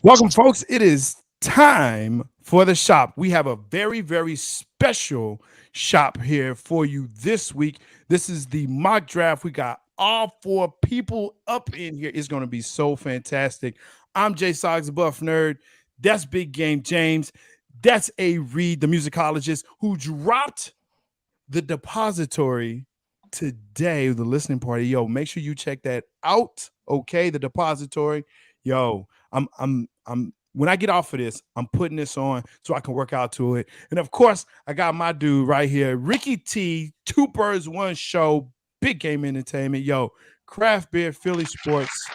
Welcome, folks. It is time for the shop. We have a very, very special shop here for you this week. This is the mock draft. We got all four people up in here. It's going to be so fantastic. I'm Jay Soggs, the Buff Nerd. That's Big Game James. That's A. Reed, the musicologist, who dropped the depository today, the listening party. Yo, make sure you check that out. Okay, the depository. Yo, I'm when I get off of this, I'm putting this on so I can work out to it. And of course, I got my dude right here, Ricky T, Two Birds, One Show, Big Game Entertainment. Yo, Craft Beer, Philly Sports.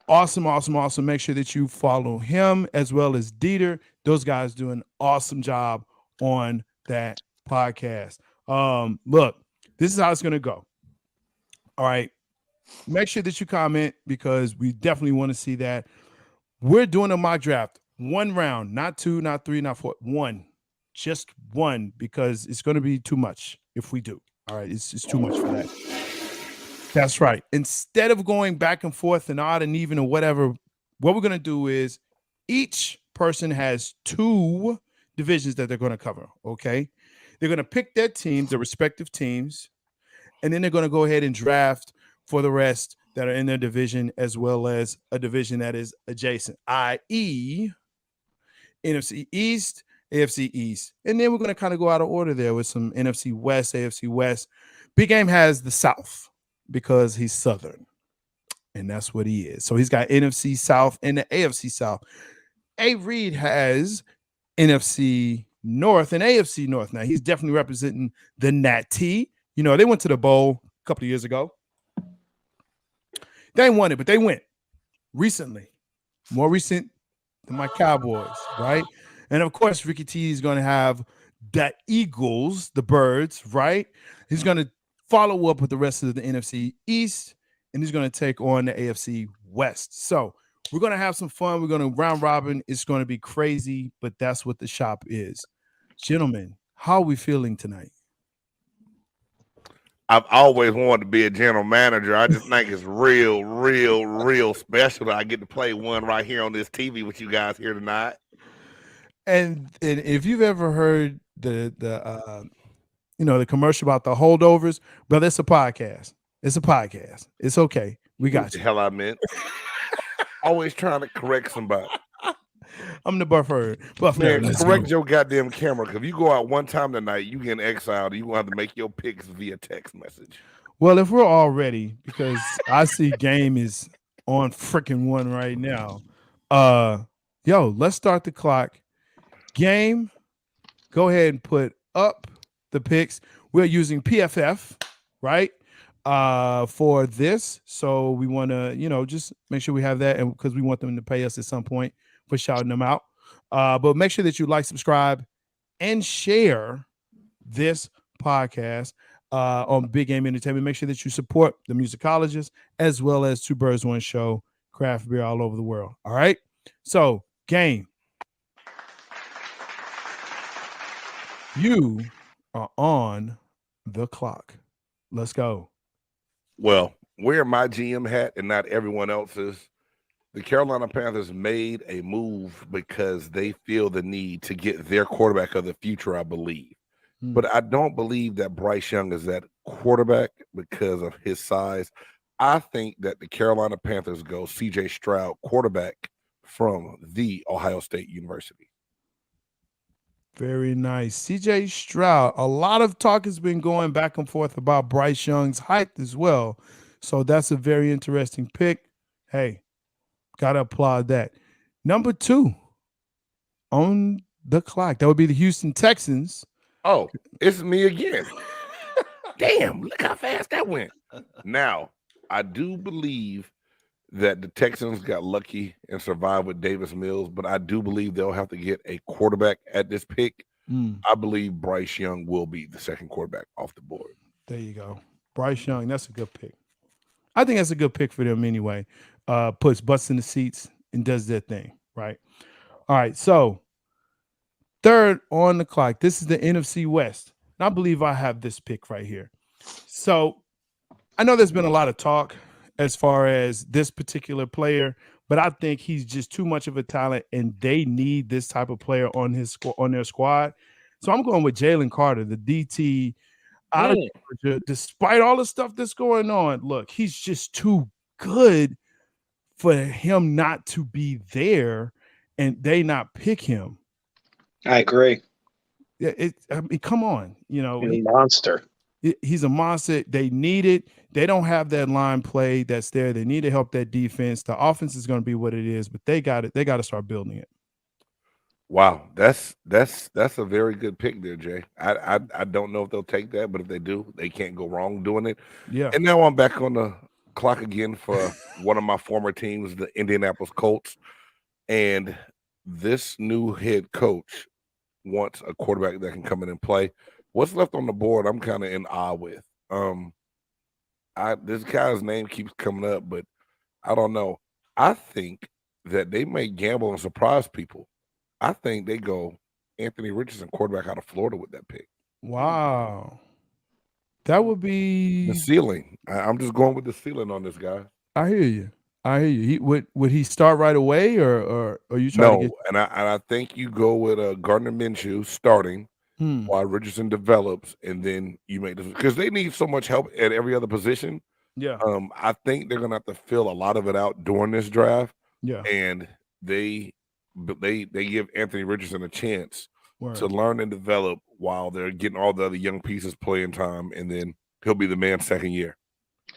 Awesome, awesome, awesome. Make sure that you follow him as well as Dieter. Those guys do an awesome job on that podcast. Look, this is how it's gonna go. All right. Make sure that you comment because we definitely want to see that. We're doing a mock draft, one round, not two, not three, not four, one, just one, because it's going to be too much if we do. All right, it's too much for that. That's right. Instead of going back and forth and odd and even or whatever, what we're going to do is each person has two divisions that they're going to cover. Okay, they're going to pick their teams, their respective teams, and then they're going to go ahead and draft for the rest that are in their division, as well as a division that is adjacent, i.e., NFC East, AFC East. And then we're going to kind of go out of order there with some NFC West, AFC West. Big Game has the South because he's Southern, and that's what he is. So he's got NFC South and the AFC South. A. Reed has NFC North and AFC North. Now, he's definitely representing the Natty. You know, they went to the bowl a couple of years ago. They ain't won it, but they went recently, more recent than my Cowboys, right? And of course, Ricky T is going to have the Eagles, the Birds, right? He's going to follow up with the rest of the NFC East, and he's going to take on the AFC West. So we're going to have some fun. We're going to round robin. It's going to be crazy, but that's what the shop is. Gentlemen, how are we feeling tonight? I've always wanted to be a general manager. I just think it's real special that I get to play one right here on this TV with you guys here tonight. And if you've ever heard the commercial about the holdovers, brother, it's a podcast. It's a podcast. It's okay. We got the you. hell I meant. Always trying to correct somebody. I'm the buffer. Man, correct your goddamn camera. Because if you go out one time tonight, you get exiled. You have to make your picks via text message. Well, if we're all ready, because I see Game is on freaking one right now. Let's start the clock. Game, go ahead and put up the picks. We're using PFF, right? For this. So we want to, just make sure we have that, and because we want them to pay us at some point for shouting them out. But make sure that you like, subscribe, and share this podcast on Big Game Entertainment. Make sure that you support the musicologist as well as Two Birds, One Show, craft beer all over the world. All right. So, Game, you are on the clock. Let's go. Well, wear my GM hat and not everyone else's. The Carolina Panthers made a move because they feel the need to get their quarterback of the future, I believe. But I don't believe that Bryce Young is that quarterback because of his size. I think that the Carolina Panthers go C.J. Stroud, quarterback from the Ohio State University. Very nice. C.J. Stroud. A lot of talk has been going back and forth about Bryce Young's height as well. So that's a very interesting pick. Hey, got to applaud that. Number 2 on the clock. That would be the Houston Texans. Oh, it's me again. Damn, look how fast that went. Now, I do believe that the Texans got lucky and survived with Davis Mills, but I do believe they'll have to get a quarterback at this pick. I believe Bryce Young will be the second quarterback off the board. There you go. Bryce Young, that's a good pick. I think that's a good pick for them anyway. Puts butts in the seats and does their thing, right? All right, so third on the clock. This is the NFC West. And I believe I have this pick right here. So I know there's been a lot of talk as far as this particular player, but I think he's just too much of a talent, and they need this type of player on their squad. So I'm going with Jalen Carter, the DT out of Georgia. Despite all the stuff that's going on, look, he's just too good for him not to be there, and they not pick him. I agree. Yeah, I mean, come on, Monster. He's a monster. They need it. They don't have that line play that's there. They need to help that defense. The offense is going to be what it is, but they got it. They got to start building it. Wow, that's a very good pick there, Jay. I don't know if they'll take that, but if they do, they can't go wrong doing it. Yeah. And now I'm back on the clock again for one of my former teams, the Indianapolis Colts, and this new head coach wants a quarterback that can come in and play. What's left on the board, I'm kind of in awe with. This guy's name keeps coming up, but I don't know. I think that they may gamble and surprise people. I think they go Anthony Richardson, quarterback out of Florida, with that pick. Wow. That would be the ceiling. I'm just going with the ceiling on this guy. I hear you. Would he start right away, or are you trying to get? And I think you go with Gardner Minshew starting while Richardson develops, and then you make this, because they need so much help at every other position. Yeah. I think they're gonna have to fill a lot of it out during this draft. Yeah. And they give Anthony Richardson a chance to learn and develop while they're getting all the other young pieces playing time, and then he'll be the man second year.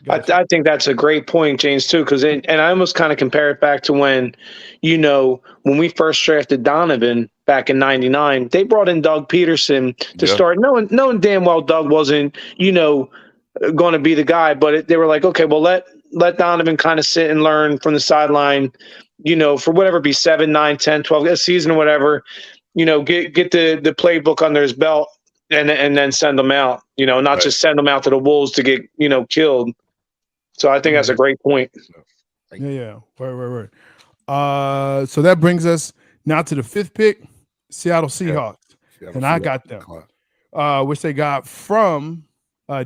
Gotcha. I think that's a great point, James, too, because and I almost kind of compare it back to when we first drafted Donovan back in '99. They brought in Doug Peterson to start, knowing damn well Doug wasn't, going to be the guy, but they were like, okay, well, let Donovan kind of sit and learn from the sideline, for whatever be 7, 9, 10, 12 a season or whatever, get the playbook under his belt and then send them out, not just send them out to the wolves to get, killed. So I think that's a great point. Yeah. Right. So that brings us now to the 5th pick, Seattle Seahawks. And I got them, which they got from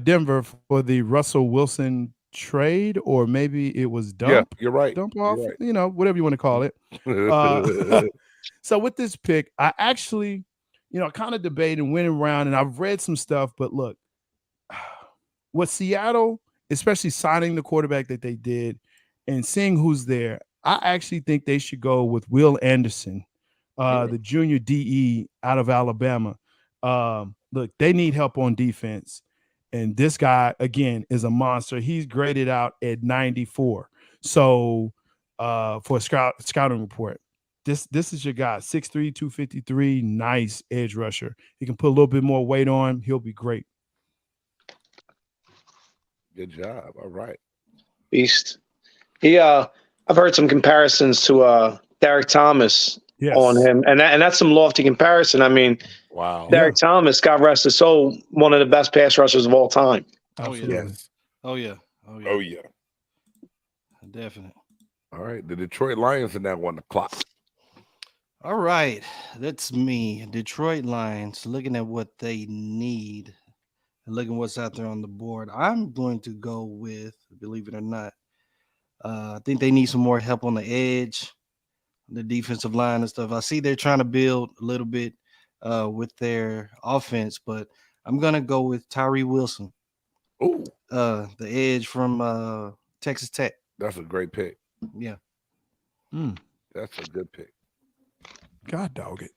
Denver for the Russell Wilson trade, or maybe it was dump. Yeah, you're right. Dump off, you're right. Whatever you want to call it. So with this pick, I actually, kind of debated and went around, and I've read some stuff, but look, with Seattle, especially signing the quarterback that they did and seeing who's there, I actually think they should go with Will Anderson, the junior DE out of Alabama. Look, they need help on defense. And this guy, again, is a monster. He's graded out at 94. So for a scouting report, this is your guy, 6'3", 253, nice edge rusher. He can put a little bit more weight on. He'll be great. Good job. All right. Beast. I've heard some comparisons to Derek Thomas on him, and that's some lofty comparison. I mean, wow. Derek Thomas, God rest his soul, one of the best pass rushers of all time. Absolutely. Oh yeah. Definitely. All right. The Detroit Lions are now on the clock. All right. That's me. Detroit Lions, looking at what they need and looking what's out there on the board. I'm going to go with, believe it or not, I think they need some more help on the edge, the defensive line and stuff. I see they're trying to build a little bit with their offense, but I'm going to go with Tyree Wilson. Oh, the edge from Texas Tech. That's a great pick. Yeah. That's a good pick. God dog it.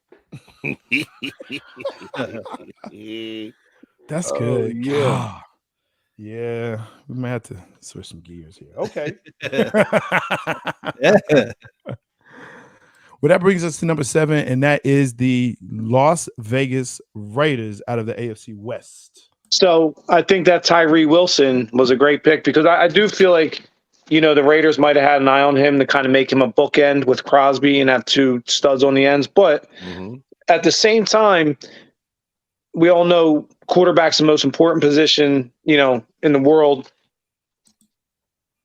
That's good. Yeah. Yeah. We might have to switch some gears here. Okay. Well, that brings us to number 7, and that is the Las Vegas Raiders out of the AFC West. So I think that Tyree Wilson was a great pick, because I do feel like, the Raiders might have had an eye on him to kind of make him a bookend with Crosby and have 2 studs on the ends. But at the same time, we all know quarterback's the most important position, in the world.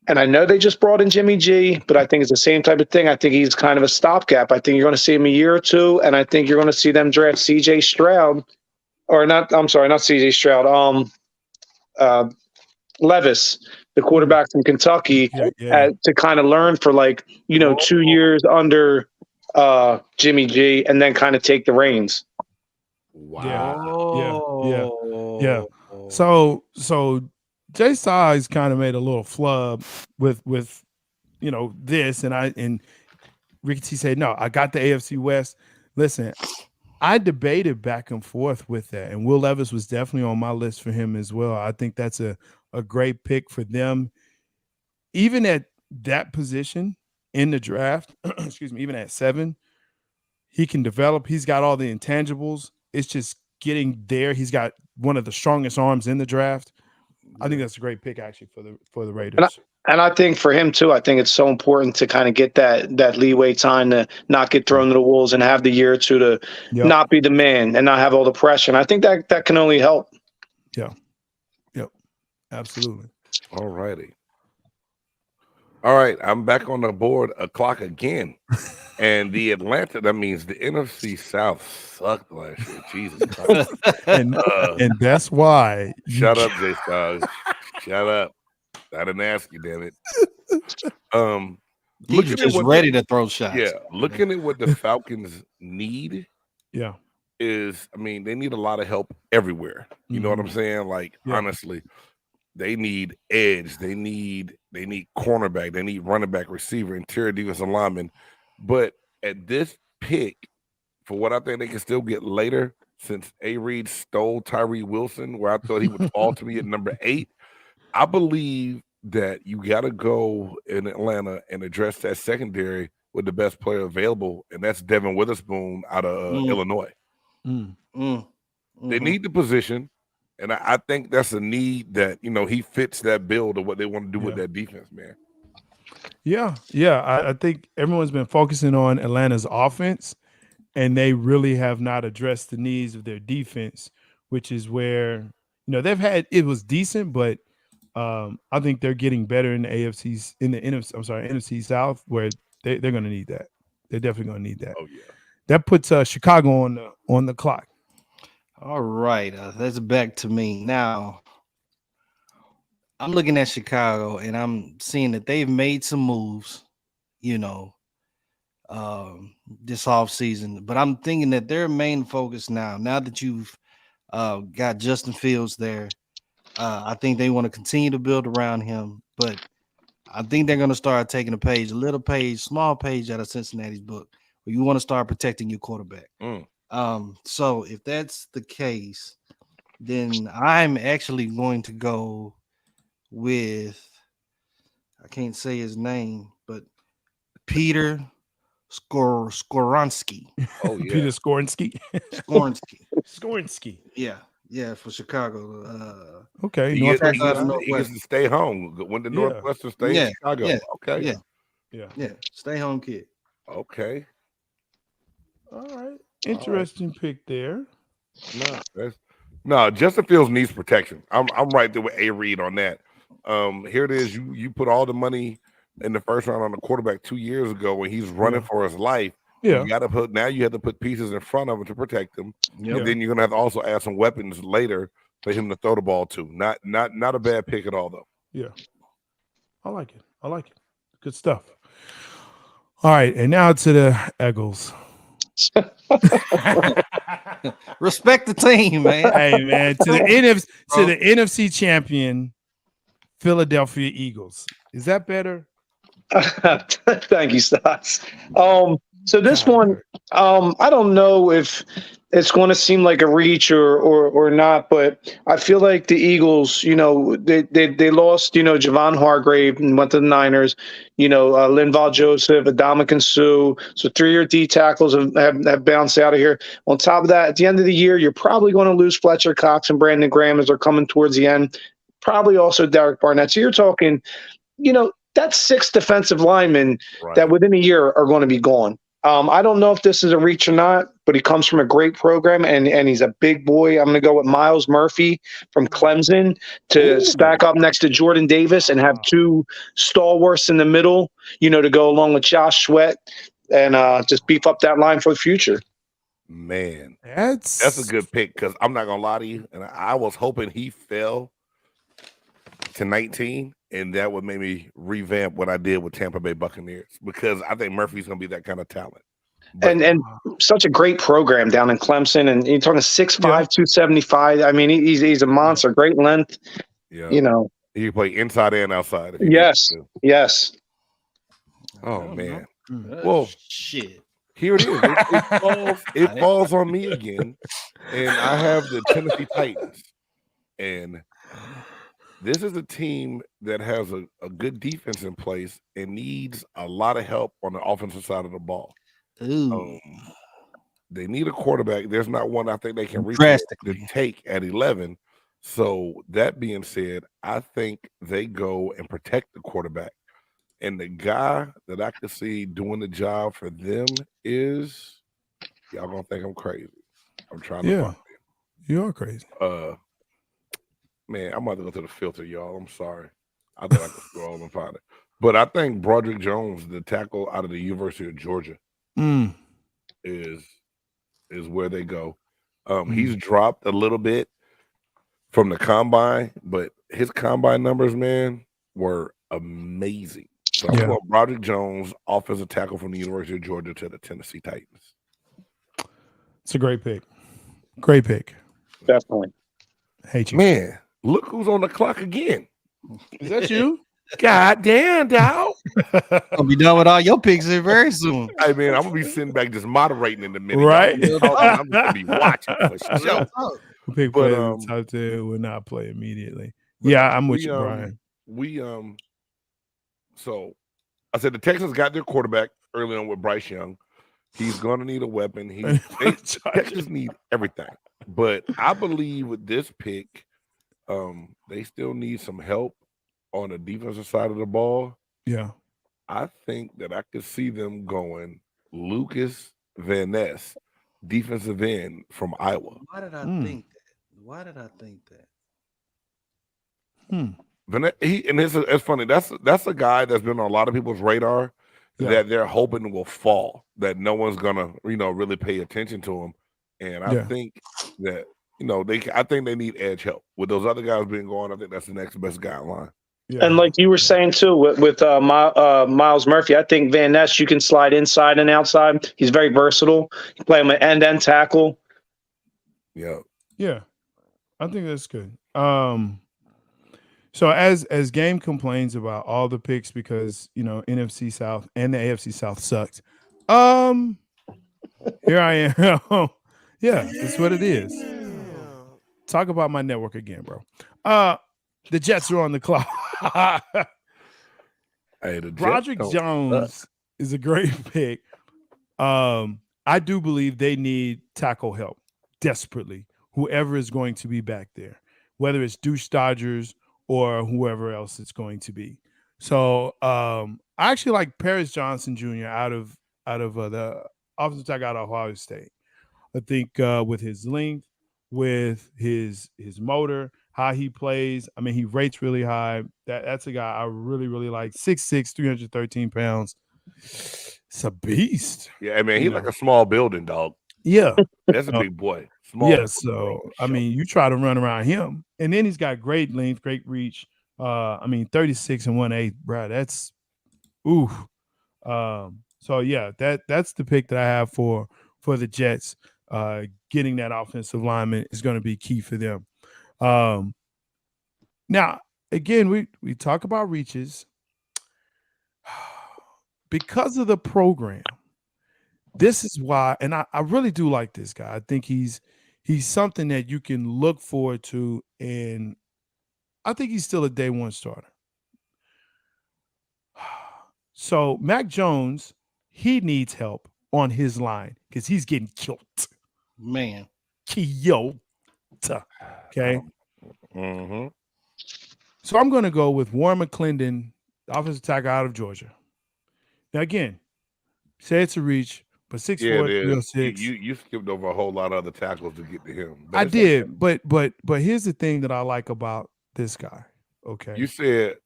And I know they just brought in Jimmy G, but I think it's the same type of thing. I think he's kind of a stopgap. I think you're going to see him a year or 2, and I think you're going to see them draft CJ Stroud, or not. I'm sorry, not CJ Stroud. Levis. the quarterback from Kentucky, Yeah. to kind of learn for 2 years under Jimmy G, and then kind of take the reins. Wow. Yeah. So Jay Size kind of made a little flub with this, and Ricky T said, no, I got the AFC West. Listen, I debated back and forth with that, and Will Levis was definitely on my list for him as well. I think that's a great pick for them. Even at that position in the draft, excuse me, even at 7, he can develop. He's got all the intangibles. It's just getting there. He's got one of the strongest arms in the draft. I think that's a great pick actually for the Raiders. And I think for him too, I think it's so important to kind of get that leeway time to not get thrown to the wolves and have the year or two to not be the man and not have all the pressure. And I think that can only help. Yeah. Yep. Absolutely. All righty. All right, I'm back on the board clock again. And the NFC South sucked last year. Jesus Christ. and that's why. Shut up, Jay Styles. Shut up. I didn't ask you, damn it. He's just ready to throw shots. Yeah, looking at what the Falcons need. Yeah. They need a lot of help everywhere. You know what I'm saying? Honestly, they need edge. They need cornerback. They need running back, receiver, interior defensive lineman. But at this pick, for what I think they can still get later, since A. Reed stole Tyree Wilson, where I thought he would fall to me at number 8, I believe that you got to go in Atlanta and address that secondary with the best player available, and that's Devin Witherspoon out of Illinois. They need the position, and I think that's a need that, he fits that build of what they want to do with that defense, man. Yeah. I think everyone's been focusing on Atlanta's offense, and they really have not addressed the needs of their defense, which is where, it was decent, but I think they're getting better in the NFC South, where they're going to need that. They're definitely going to need that. Oh yeah, that puts Chicago on the clock. All right, that's back to me now. I'm looking at Chicago, and I'm seeing that they've made some moves, this offseason. But I'm thinking that their main focus now that you've got Justin Fields there, I think they want to continue to build around him. But I think they're going to start taking a small page out of Cincinnati's book, where you want to start protecting your quarterback. So if that's the case, then I'm actually going to go with, I can't say his name, but Peter Skoronski. Oh yeah, Peter Skoronski. Skoronski. Yeah, for Chicago. Okay, he gets to stay home. When the Northwestern stay in Chicago. Yeah. Okay. Yeah. Stay home kid. Okay. All right. Interesting pick there. No, Justin Fields needs protection. I'm right there with A. Reed on that. Here it is. You put all the money in the first round on the quarterback 2 years ago when he's running for his life. Yeah. You have to put pieces in front of him to protect him. And then you're gonna have to also add some weapons later for him to throw the ball to. Not a bad pick at all though. Yeah. I like it. Good stuff. All right, and now to the Eagles. Respect the team, man. Hey man, to the NFC champion Philadelphia Eagles. Is that better? Thank you, Stotts. So this one, I don't know if it's going to seem like a reach or not, but I feel like the Eagles, they lost, Javon Hargrave and went to the Niners, Linval Joseph, Adama Suh. So 3-year D tackles have bounced out of here. On top of that, at the end of the year, you're probably going to lose Fletcher Cox and Brandon Graham as they're coming towards the end. Probably also Derek Barnett. So you're talking, that's 6 defensive linemen that within a year are going to be gone. I don't know if this is a reach or not, but he comes from a great program, and he's a big boy. I'm going to go with Miles Murphy from Clemson to stack up next to Jordan Davis and have 2 stalwarts in the middle, to go along with Josh Sweat and just beef up that line for the future. Man, that's a good pick, because I'm not going to lie to you, and I was hoping he fell to 19 and that would make me revamp what I did with Tampa Bay Buccaneers because I think Murphy's going to be that kind of talent. But, and such a great program down in Clemson, and you're talking 6'5", 275. I mean, he's a monster, great length. yeah, You know, he can play inside and outside. If he yes, needs to. yes. Oh man. Well, Well, shit. here it is. It falls on me again, and I have the Tennessee Titans, and this is a team that has a good defense in place and needs a lot of help on the offensive side of the ball. Ooh. They need a quarterback. There's not one I think they can reach to Drastically. take at 11. So that being said, I think they go and protect the quarterback. And the guy that I could see doing the job for them is y'all gonna think I'm crazy. I'm trying to find You are crazy. it. Man, I'm about to go to the filter, y'all. I'm sorry. I thought I could scroll and find it. But I think Broderick Jones, the tackle out of the University of Georgia, is where they go. He's dropped a little bit from the combine, but his combine numbers, man, were amazing. So I'm going Broderick Jones, offensive tackle from the University of Georgia to the Tennessee Titans. It's a great pick. Great pick. Definitely. Hate you. Man, look who's on the clock again. Is that you? God damn, dog. I'll be done with all your picks here very soon. Hey, man, I'm going to be sitting back just moderating in a minute. Right. I'm just going to be watching for sure. Pick But, players in the top 10 will not play immediately. Yeah, I'm with you, Brian. So I said the Texans got their quarterback early on with Bryce Young. He's going to need a weapon. Texans need everything. But I believe with this pick, they still need some help on the defensive side of the ball. Yeah. I think that I could see them going Lucas Van Ness, defensive end from Iowa. Why did I think that? Why did I think that? It's funny. That's a guy that's been on a lot of people's radar that they're hoping will fall, that no one's gonna, really pay attention to him. And I think that, I think they need edge help. With those other guys being gone, I think that's the next best guy in line. Yeah. And like you were saying too, with Miles Murphy, I think Van Ness, you can slide inside and outside. He's very versatile. You play him an end tackle. Yeah. Yeah. I think that's good. So as Game complains about all the picks because NFC South and the AFC South sucked. Here I am. Yeah, it's what it is. Talk about my network again, bro. The Jets are on the clock. Broderick Jones is a great pick. I do believe they need tackle help desperately. Whoever is going to be back there, whether it's Deuce Dodgers or whoever else it's going to be. So I actually like Paris Johnson Jr. out of the offensive tackle out of Ohio State. I think with his length, with his motor, how he plays. I mean, he rates really high. That's a guy I really, really like. 6'6", 313 pounds. It's a beast. Yeah, I mean, he's like a small building, dog. Yeah. That's a big boy. Small. Yeah, so, I mean, you try to run around him. And then he's got great length, great reach. 36 and 1/8, bro. That's ooh. So yeah, that's the pick that I have for the Jets. Getting that offensive lineman is going to be key for them. Now, again, we talk about reaches because of the program. This is why, and I really do like this guy. I think he's something that you can look forward to, and I think he's still a day one starter. So Mac Jones, he needs help on his line because he's getting killed. Man. Killed. Okay. Mm-hmm. So I'm going to go with Warren McClendon, offensive tackle out of Georgia. Now, again, say it's a reach, but 6'4", 306. You skipped over a whole lot of other tackles to get to him. I did, but here's the thing that I like about this guy. Okay. You said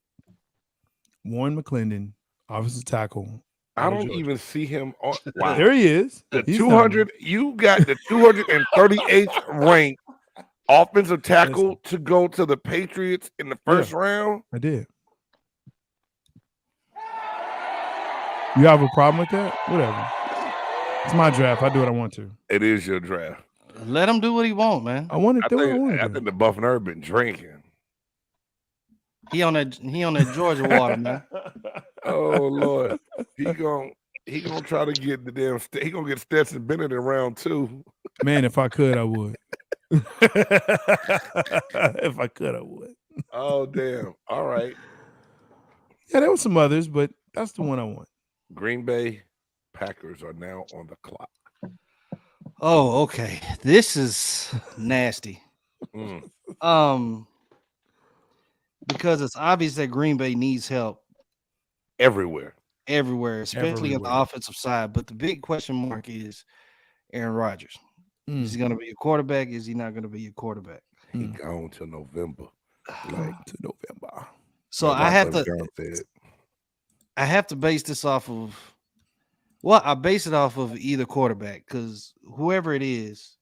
Warren McClendon, offensive tackle. I don't even see him on. Wow. There he is. The 200. You got the 238th ranked offensive tackle to go to the Patriots in the first round. I did. You have a problem with that? Whatever. It's my draft. I do what I want to. It is your draft. Let him do what he want, man. I want to I do what I think, want I to do. think the Buff Nerd been drinking. He on that Georgia water, man. Oh Lord, he gonna try to get the damn. He gonna get Stetson Bennett in round 2. Man, if I could, I would. If I could, I would. Oh damn! All right, Yeah, there were some others, but that's the one I want. Green Bay Packers are now on the clock. Oh, okay. This is nasty. Mm. Because it's obvious that Green Bay needs help Everywhere. everywhere, especially on the Everywhere. offensive side. But the big question mark is Aaron Rodgers. Mm. Is he going to be a quarterback? Is he not going to be a quarterback? He gone till November. Like To November. So like I have Marcus to Brown said. I have to base this off of I base it off of either quarterback because whoever it is,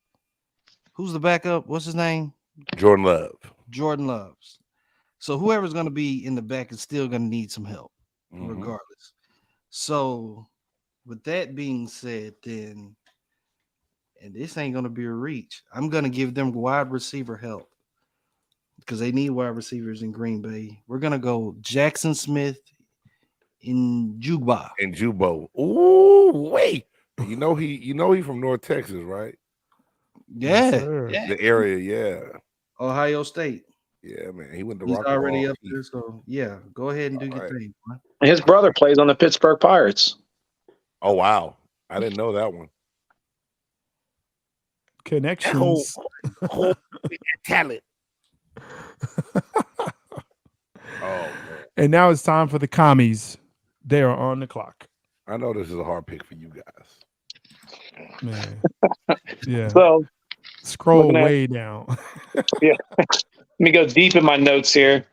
who's the backup? What's his name? Jordan Love. Jordan Loves. So whoever's going to be in the back is still going to need some help, Mhm. regardless. So with that being said, then, and this ain't going to be a reach, I'm going to give them wide receiver help because they need wide receivers in Green Bay. We're going to go Jackson Smith in Juba. And Jubo. Ooh, wait. You know he from North Texas, right? Yes, Yeah, sir. yeah. The area, yeah. Ohio State. Yeah, man. He went to He's Rock already Hall. up there. So yeah, go ahead and do your Alright. thing. Man. His brother plays on the Pittsburgh Pirates. Oh wow. I didn't know that one. Connections. Whole talent. Oh man. And now it's time for the commies. They are on the clock. I know this is a hard pick for you guys. Man. Yeah. So Scroll looking at- way down. let me go deep in my notes here.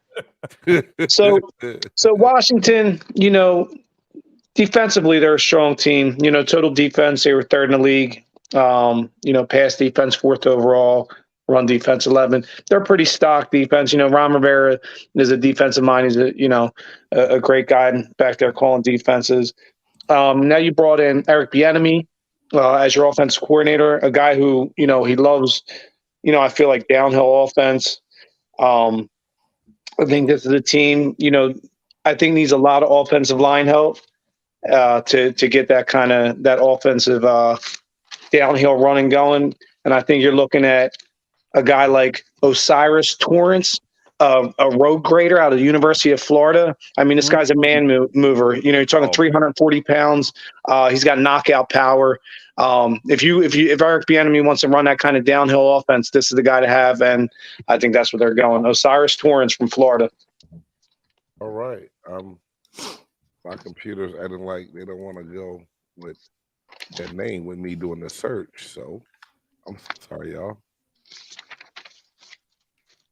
So Washington, defensively, they're a strong team. Total defense, they were third in the league. Pass defense, fourth overall. Run defense, 11. They're pretty stock defense. Ron Rivera is a defensive mind. He's a great guy back there calling defenses. Now you brought in Eric Bieniemy as your offensive coordinator, a guy who he loves. I feel like downhill offense. I think this is a team. I think needs a lot of offensive line help to get that offensive downhill running going. And I think you're looking at a guy like Osiris Torrance, a road grader out of the University of Florida. I mean, this guy's a man mover. You're talking 340 pounds. He's got knockout power. If Eric Bieniemy wants to run that kind of downhill offense, this is the guy to have, and I think that's where they're going. Osiris Torrance from Florida. All right. My computer's acting like they don't want to go with that name with me doing the search. So I'm sorry, y'all.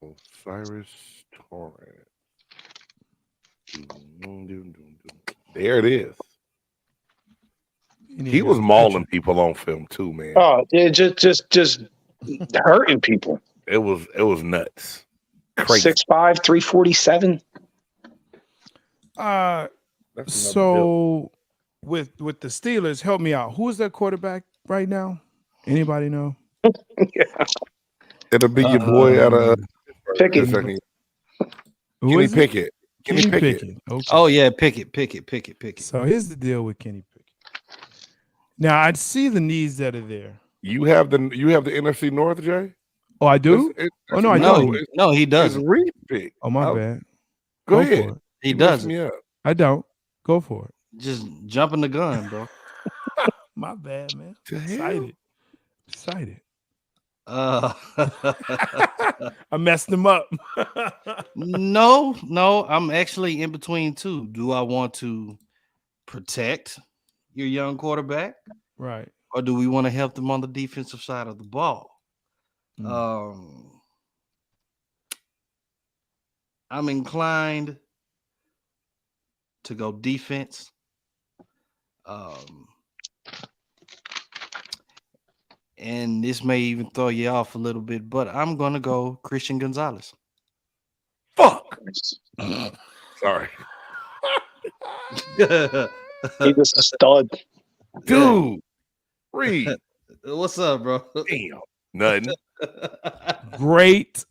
Osiris Torrance. There it is. He was mauling people on film too, man. Oh, yeah, just hurting people. It was nuts. Crazy. 6'5", 347. That's another So with the Steelers, help me out. Who is their quarterback right now? Anybody know? It'll be your boy out of Pickett. Kenny Who is it? Pickett. Kenny Pickett. Okay. Oh yeah, Pickett. So here's the deal with Kenny Pickett. Now I see the needs that are there. You have the NFC North, Jay? Oh, I do? Oh, no, I No, don't. no, he It's doesn't. Reed pick. Oh, my bad. Go For ahead. it. He You messed doesn't. me up. I don't. Go for it. Just jumping the gun, bro. My bad, man. The hell? Excited. Uh, I messed him up. no, I'm actually in between two. Do I want to protect your young quarterback, Right. or do we want to help them on the defensive side of the ball? I'm inclined to go defense. And this may even throw you off a little bit, but I'm gonna go Christian Gonzalez. Fuck. Sorry. He's a stud. Dude, Reed, What's up, bro? damn, nothing. Great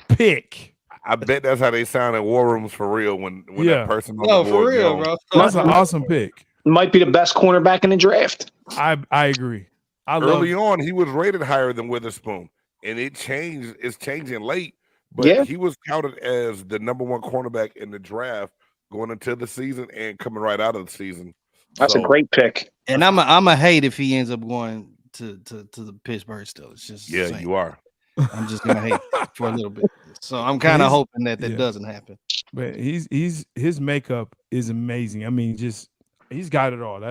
pick. I bet that's how they sound in war rooms for real when Yeah. that person on No, the for board real, goes, bro. That's an awesome pick. Might be the best cornerback in the draft. I agree. I Early love on, he was rated higher than Witherspoon, and it changed. It's changing late, but Yeah. he was touted as the number one cornerback in the draft going into the season and coming right out of the season. That's a So, great pick. And I'm a hate if he ends up going to the Pittsburgh Steelers. Just yeah, saying. you are. I'm just gonna hate for a little bit. So I'm kind of He's- hoping that yeah. doesn't happen. But his makeup is amazing. I mean, just he's got it all.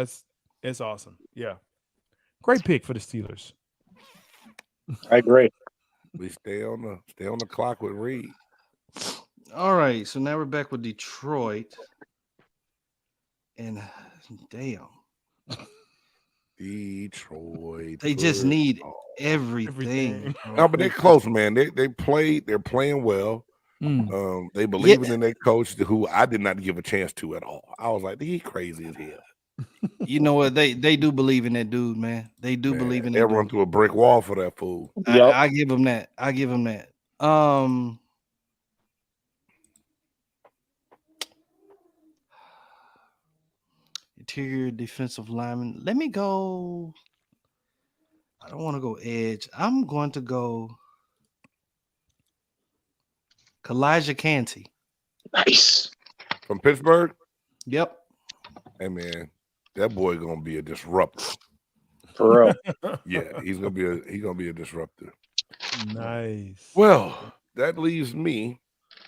It's awesome. Yeah. Great pick for the Steelers. I agree. We stay on the clock with Reed. All right, so now we're back with Detroit, and damn, Detroit. they just need football. everything. bro. No, but they're close, man. They're playing well. Mm. They believe in their coach, who I did not give a chance to at all. I was like, he crazy as hell. You know what? They do believe in that dude, man. They do believe in They that run dude. through a brick wall for that fool. Yep. I give him that. I give him that. Interior defensive lineman. Let me go. I don't want to go edge. I'm going to go Kalijah Canty. Nice. From Pittsburgh, Yep. hey man, that boy gonna be a disruptor. For real. Yeah, he's gonna be a disruptor. Nice. Well, that leaves me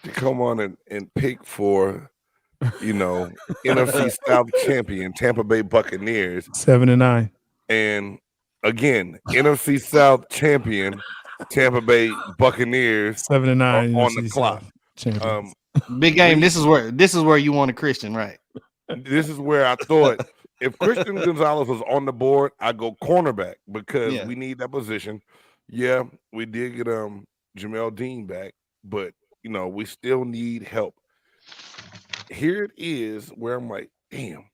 to come on and pick for, NFC South champion Tampa Bay Buccaneers, 7-9. and again NFC South champion Tampa Bay Buccaneers 7-9 on the NFC clock. South champions. Big game. This is where you want a Christian, right? This is where I thought if Christian Gonzalez was on the board, I'd go cornerback because Yeah. we need that position. Yeah, we did get Jamel Dean back, but we still need help. Here it is where I'm like, damn,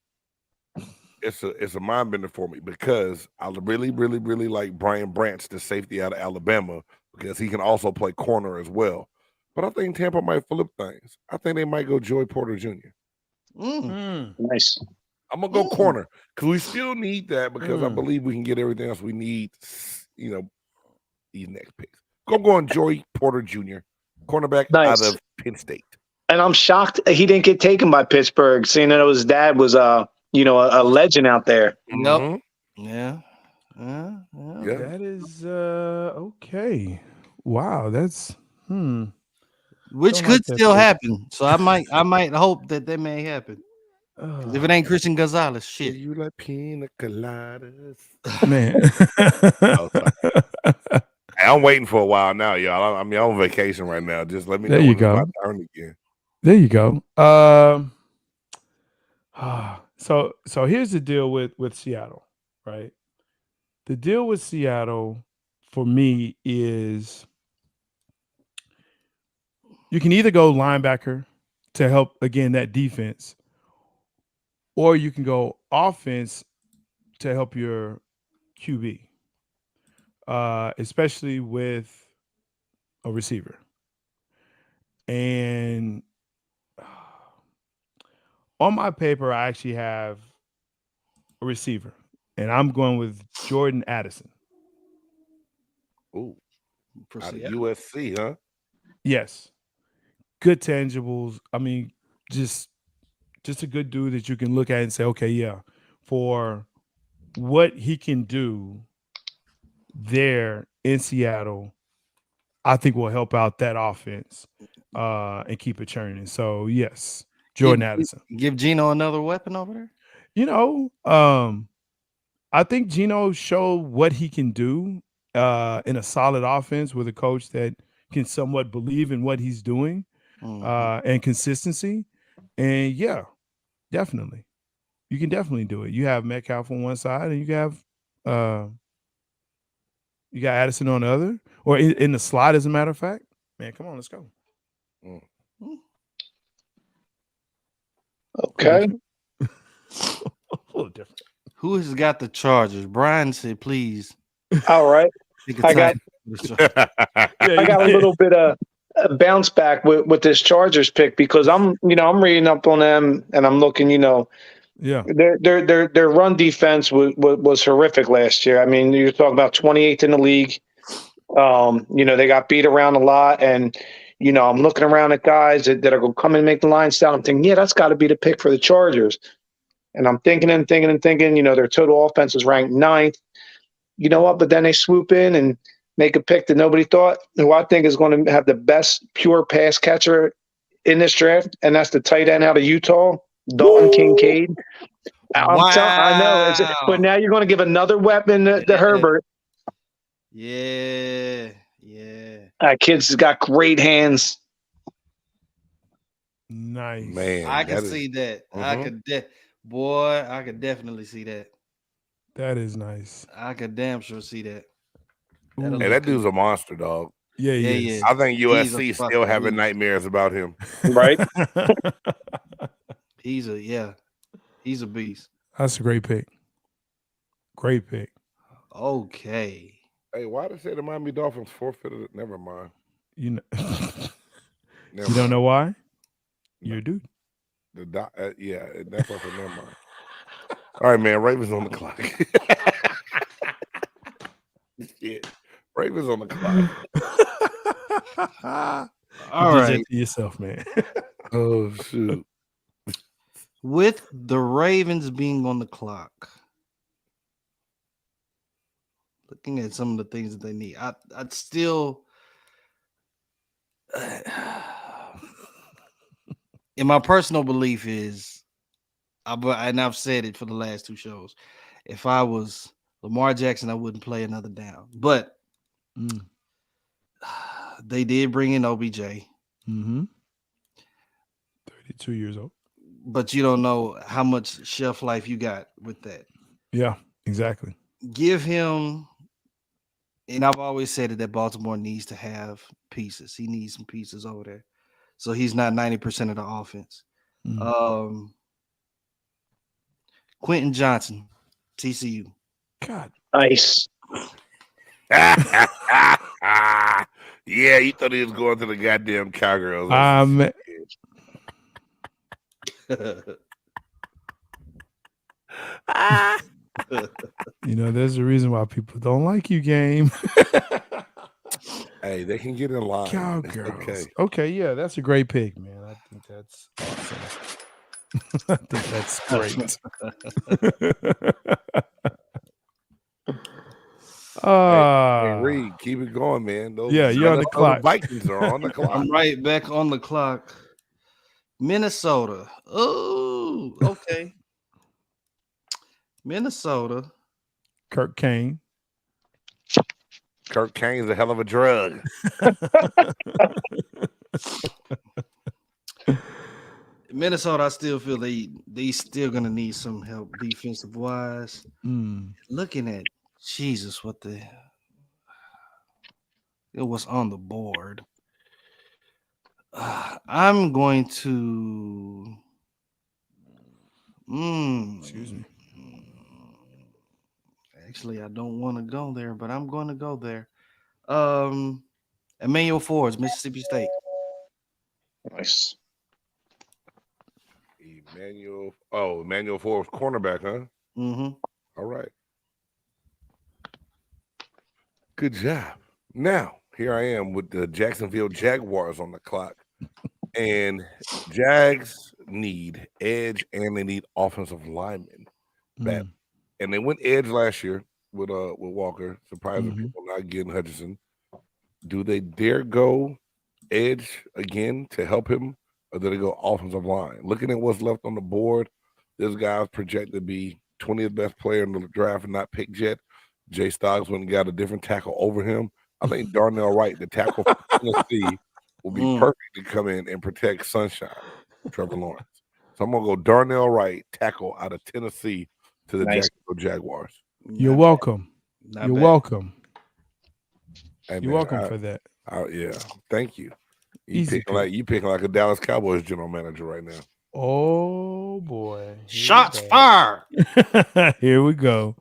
it's a mind bender for me because I really, really, really like Brian Branch, the safety out of Alabama, because he can also play corner as well. But I think Tampa might flip things. I think they might go Joey Porter Jr. Mm. Nice. I'm gonna go corner because we still need that because I Mm. believe we can get everything else we need. These next picks. I'm going Joey Porter Jr., cornerback Nice. out of Penn State. And I'm shocked he didn't get taken by Pittsburgh, seeing that his dad was a legend out there. Yep. Mhm. Yeah. Yeah. That is okay. Wow, that's Which Don't could like that still pick. happen. So I might hope that may happen. 'Cause if it ain't Christian Gonzalez, Do shit. you like pina coladas? man. Hey, I'm waiting for a while now, y'all. I'm on vacation right now. Just let me There know you when it's go. my turn again. There you go. So here's the deal with Seattle, right? The deal with Seattle for me is you can either go linebacker to help again that defense, or you can go offense to help your QB, especially with a receiver. And on my paper, I actually have a receiver, and I'm going with Jordan Addison. Ooh, out Proceed. of USC, huh? Yes, good tangibles. I mean, just a good dude that you can look at and say, okay, yeah, for what he can do there in Seattle, I think will help out that offense and keep it churning. So yes, Jordan Addison. Give Gino another weapon over there. I think Gino showed what he can do in a solid offense with a coach that can somewhat believe in what he's doing and consistency. And yeah, definitely. You can definitely do it. You have Metcalf on one side and you have Addison on the other, or in the slot, as a matter of fact. Man, come on, let's go. Okay. little different. Who has got the Chargers? Brian said, please. All right. Pick a I got- tight end for the Chargers. I got a little bit of a bounce back with this Chargers pick because I'm reading up on them and I'm looking, Yeah. their run defense was horrific last year. I mean, you're talking about 28th in the league. They got beat around a lot, and I'm looking around at guys that are going to come and make the line down. I'm thinking, yeah, that's got to be the pick for the Chargers. And I'm thinking, their total offense is ranked 9th. You know what? But then they swoop in and make a pick that nobody thought, who I think is going to have the best pure pass catcher in this draft, and that's the tight end out of Utah, Dalton Kincaid. I know, but now you're going to give another weapon to Herbert. Yeah. That kid's got great hands. Nice. Man, I can that see that. Mhm. I could definitely see that. That is nice. I could damn sure see that. Ooh. That'll Hey, that dude's a monster, dog. Yeah, Yeah, he is. yeah. I think He's a USC still fucking having beast. nightmares about him. Right? He's a beast. That's a great pick. Great pick. Okay. Hey, why did say the Miami Dolphins forfeited it? Never mind. You know, Never you don't mind. know why? You're a dude. Yeah, that's what I said. Never mind. All right, man. Ravens on the clock. Shit. Ravens on the clock. All You did right. that to yourself, man. Oh shoot. With the Ravens being on the clock, looking at some of the things that they need, I'd still, in my personal belief is, and I've said it for the last 2 shows, if I was Lamar Jackson, I wouldn't play another down. But they did bring in OBJ. Mm-hmm. 32 years old. But you don't know how much shelf life you got with that. Yeah, exactly. Give him, and I've always said that Baltimore needs to have pieces. He needs some pieces over there. So he's not 90% of the offense. Mm. Quentin Johnson, TCU. God. Nice. Yeah, you thought he was going to the goddamn Cowgirls. There's a reason why people don't like you, game. Hey, they can get in line. It's Cowgirls. okay. Okay, yeah, that's a great pick, man. I think that's awesome. I think that's great. Hey, Reed, keep it going, man. You're on the clock. Vikings are on the clock. I'm right back on the clock. Minnesota. Oh, okay. Minnesota. Kirk Kane. Kirk Kane's a hell of a drug. Minnesota, I still feel they still gonna need some help defensive wise. Looking at Jesus, it was on the board. I'm going to. Excuse me. Actually, I don't want to go there, but I'm going to go there. Emmanuel Forbes, Mississippi State. Nice. Emmanuel Forbes, cornerback, huh? Mm-hmm. All right. Good job. Now, here I am with the Jacksonville Jaguars on the clock. And Jags need edge and they need offensive linemen. Bad. And they went edge last year with Walker, surprising people not getting Hutchinson. Do they dare go edge again to help him, or do they go offensive line? Looking at what's left on the board, this guy's projected to be 20th best player in the draft and not picked yet. Jay Stoggs went and got a different tackle over him. I think Darnell Wright, the tackle from Tennessee, will be perfect to come in and protect Sunshine, Trevor Lawrence. So I'm going to go Darnell Wright, tackle out of Tennessee to the Jacksonville Jaguars. You're welcome. You're welcome. Hey, You're welcome for that. Yeah, thank you. Easy You picking like a Dallas Cowboys general manager right now. Oh boy. Here we Shots go. fired. Here we go.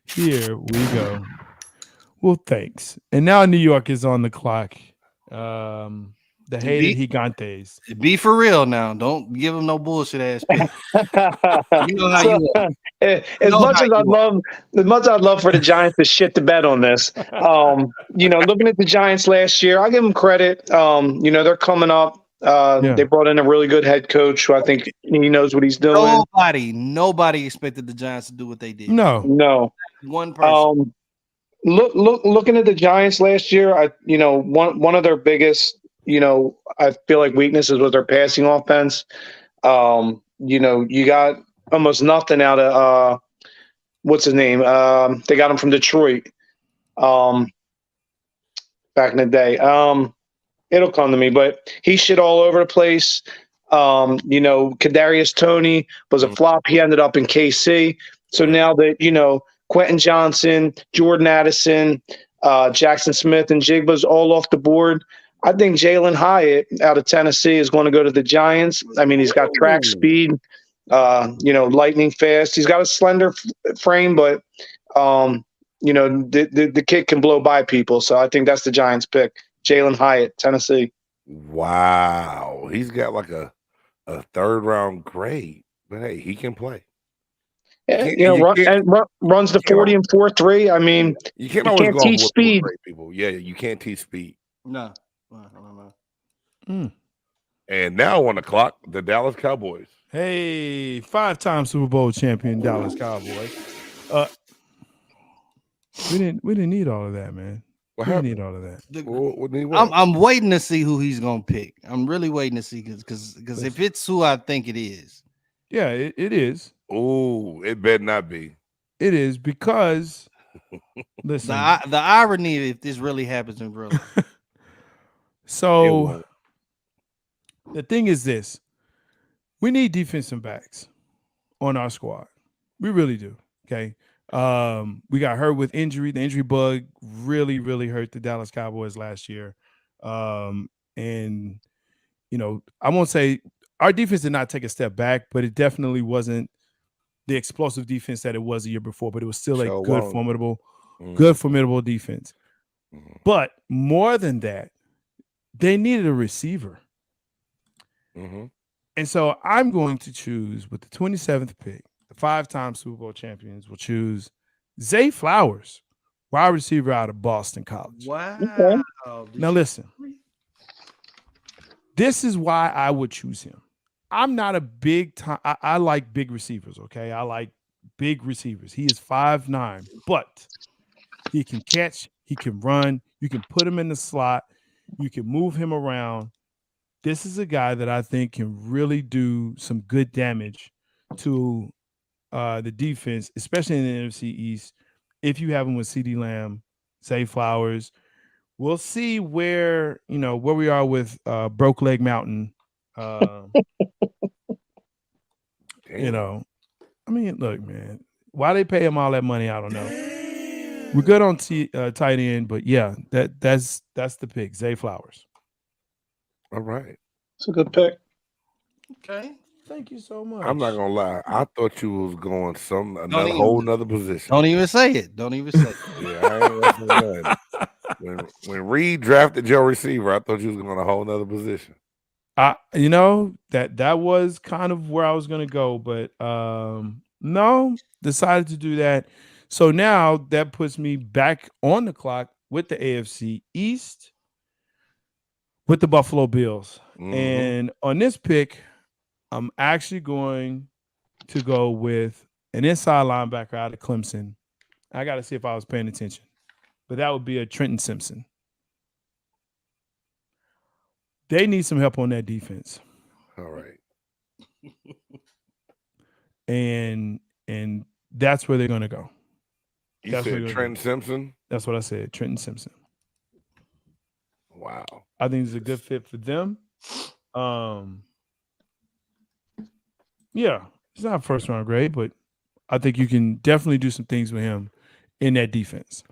Here we go. Well, thanks. And now New York is on the clock. The hated Gigantes. Be for real now. Don't give him no bullshit ass pick. You know how you are. As much as I'd love for the Giants to shit the bed on this, looking at the Giants last year, I give them credit. They're coming up. They brought in a really good head coach who I think he knows what he's doing. Nobody expected the Giants to do what they did. No. One person. Looking at the Giants last year, one of their biggest, I feel like weaknesses was their passing offense. You got almost nothing out of what's his name? They got him from Detroit back in the day. It'll come to me, but he shit all over the place. Kadarius Toney was a flop. He ended up in KC. So now that, Quentin Johnson, Jordan Addison, Jackson Smith, and Jigba's all off the board, I think Jalen Hyatt out of Tennessee is going to go to the Giants. I mean, he's got track speed, lightning fast. He's got a slender frame, but, the kid can blow by people. So I think that's the Giants pick. Jalen Hyatt, Tennessee. Wow. He's got like a third round grade, but hey, he can play. Runs the 40 and 4.3. I mean, you can't teach speed. People. Yeah, you can't teach speed. No. And now on the clock, the Dallas Cowboys. Hey, 5-time Super Bowl champion Dallas Cowboys. We didn't need all of that, man. We didn't need all of that. I'm waiting to see who he's gonna pick. I'm really waiting to see because if it's who I think it is. Yeah, it is. Oh, it better not be. It is because listen, the irony if this really happens in real life. So the thing is this: we need defensive backs on our squad. We really do. Okay. We got hurt with injury. The injury bug really, really hurt the Dallas Cowboys last year. And I won't say our defense did not take a step back, but it definitely wasn't the explosive defense that it was the year before, but it was still a good, formidable defense. But more than that, they needed a receiver. And so I'm going to choose with the 27th pick, the 5-time Super Bowl champions will choose Zay Flowers, wide receiver out of Boston College. Wow. Okay. Now listen, this is why I would choose him. I'm not a big time. I like big receivers. Okay. I like big receivers. He is 5'9", but he can catch, he can run. You can put him in the slot. You can move him around. This is a guy that I think can really do some good damage to the defense, especially in the NFC East. If you have him with CeeDee Lamb, Zay Flowers, we'll see where we are with Broke Leg Mountain. I mean, look, man, why they pay him all that money, I don't know. We're good on tight end, but yeah, that's the pick, Zay Flowers. All right, it's a good pick. Okay, thank you so much. I'm not gonna lie, I thought you was going another whole nother position. Don't even say it. Don't even say it. Yeah, I ain't wrestling nothing. When Reed drafted your receiver, I thought you was going a whole nother position. That was kind of where I was going to go, but no, decided to do that. So now that puts me back on the clock with the AFC East with the Buffalo Bills. And on this pick, I'm actually going to go with an inside linebacker out of Clemson. I got to see if I was paying attention, but that would be a Trenton Simpson. They need some help on that defense. All right. And that's where they're going to go. You said Trenton Simpson? That's what I said, Trenton Simpson. Wow. I think it's a good fit for them. Yeah, it's not first round grade, but I think you can definitely do some things with him in that defense.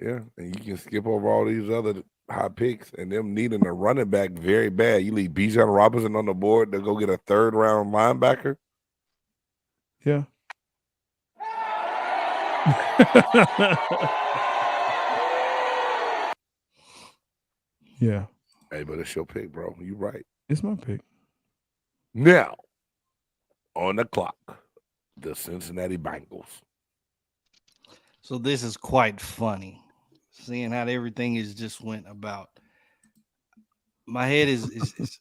Yeah, and you can skip over all these other high picks and them needing a running back very bad. You leave Bijan Robinson on the board to go get a 3rd round linebacker. Yeah. Yeah. Hey, but it's your pick, bro. You right. It's my pick. Now, on the clock, the Cincinnati Bengals. So this is quite funny, seeing how everything is just went about. My head is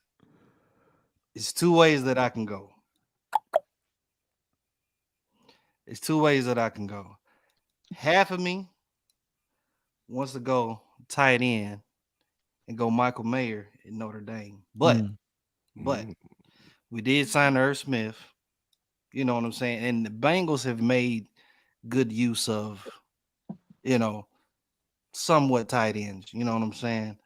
it's 2 ways that I can go. It's 2 ways that I can go. Half of me wants to go tight end and go Michael Mayer in Notre Dame, but we did sign Irv Smith. You know what I'm saying? And the Bengals have made good use of, somewhat tight ends. You know what I'm saying?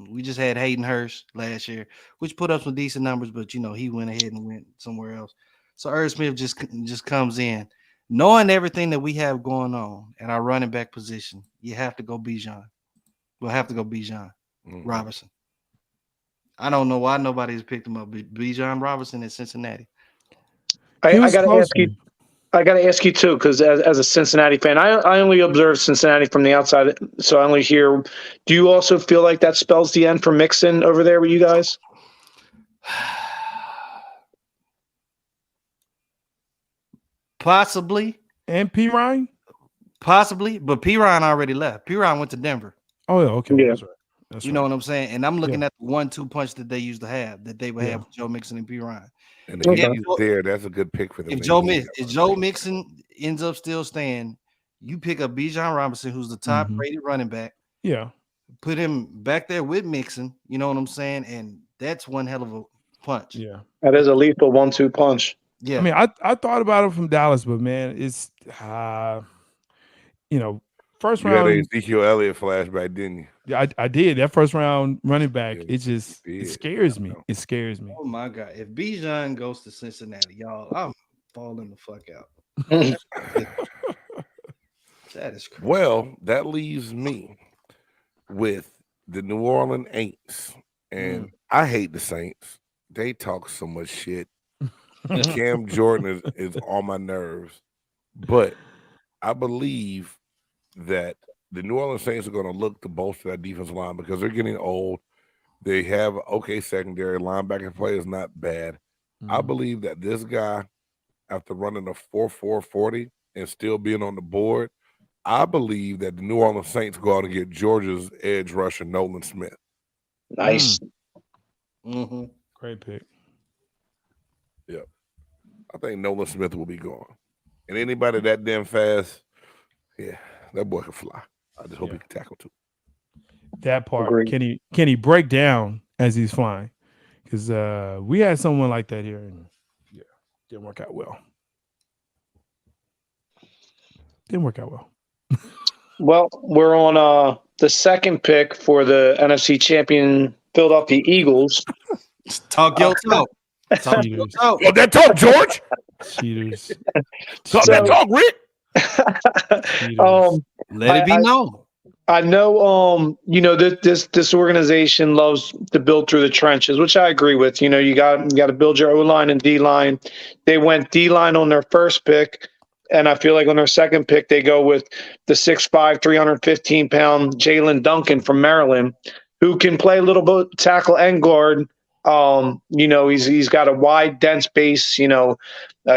We just had Hayden Hurst last year, which put up some decent numbers, but he went ahead and went somewhere else. So Irv Smith just comes in, knowing everything that we have going on at our running back position. You have to go Bijan. We'll have to go Bijan Robinson. I don't know why nobody's picked him up. Bijan Robinson in Cincinnati. I gotta ask you too, because as a Cincinnati fan, I only observe Cincinnati from the outside, so I only hear. Do you also feel like that spells the end for Mixon over there with you guys? Possibly. And P. Ryan? Possibly, but P. Ryan already left. P. Ryan went to Denver. Oh, yeah, okay. Yeah. That's right. That's You know what I'm saying? And I'm looking at the 1-2 punch that they used to have, that they would have with Joe Mixon and P. Ryan. And if he's there, that's a good pick for them. If Joe Mixon ends up still staying, you pick up Bijan Robinson, who's the top rated running back. Yeah. Put him back there with Mixon. You know what I'm saying? And that's one hell of a punch. Yeah. That is a lethal 1-2 punch. Yeah. I mean, I thought about him from Dallas, but man, it's first You round. had an Ezekiel Elliott flashback, didn't you? Yeah, I did. That first round running back, Yeah, it scares me. It scares me. Oh my God. If Bijan goes to Cincinnati, y'all, I'm falling the fuck out. That is crazy. Well, that leaves me with the New Orleans Saints. And I hate the Saints. They talk so much shit. Cam Jordan is on my nerves. But I believe that the New Orleans Saints are going to look to bolster that defensive line because they're getting old. They have okay secondary. Linebacker play is not bad. I believe that this guy, after running a 4.4 40 and still being on the board, I believe that the New Orleans Saints go out and get Georgia's edge rusher, Nolan Smith. Nice. Great pick. Yep. I think Nolan Smith will be gone. And anybody that damn fast, yeah, that boy can fly. I just hope he can tackle too. That part. Agreed. Can he break down as he's flying? Because we had someone like that here, and didn't work out well. Well, we're on the second pick for the NFC champion Philadelphia Eagles. Talk your talk. Talk your talk. Well, that talk, George. Cheaters. Talk that talk, Rick. Let it be known. I know, this organization loves to build through the trenches, which I agree with. You got to build your O-line and D-line. They went D-line on their first pick, and I feel like on their second pick, they go with the 6'5", 315-pound Jalen Duncan from Maryland, who can play a little bit tackle and guard. He's got a wide, dense base, a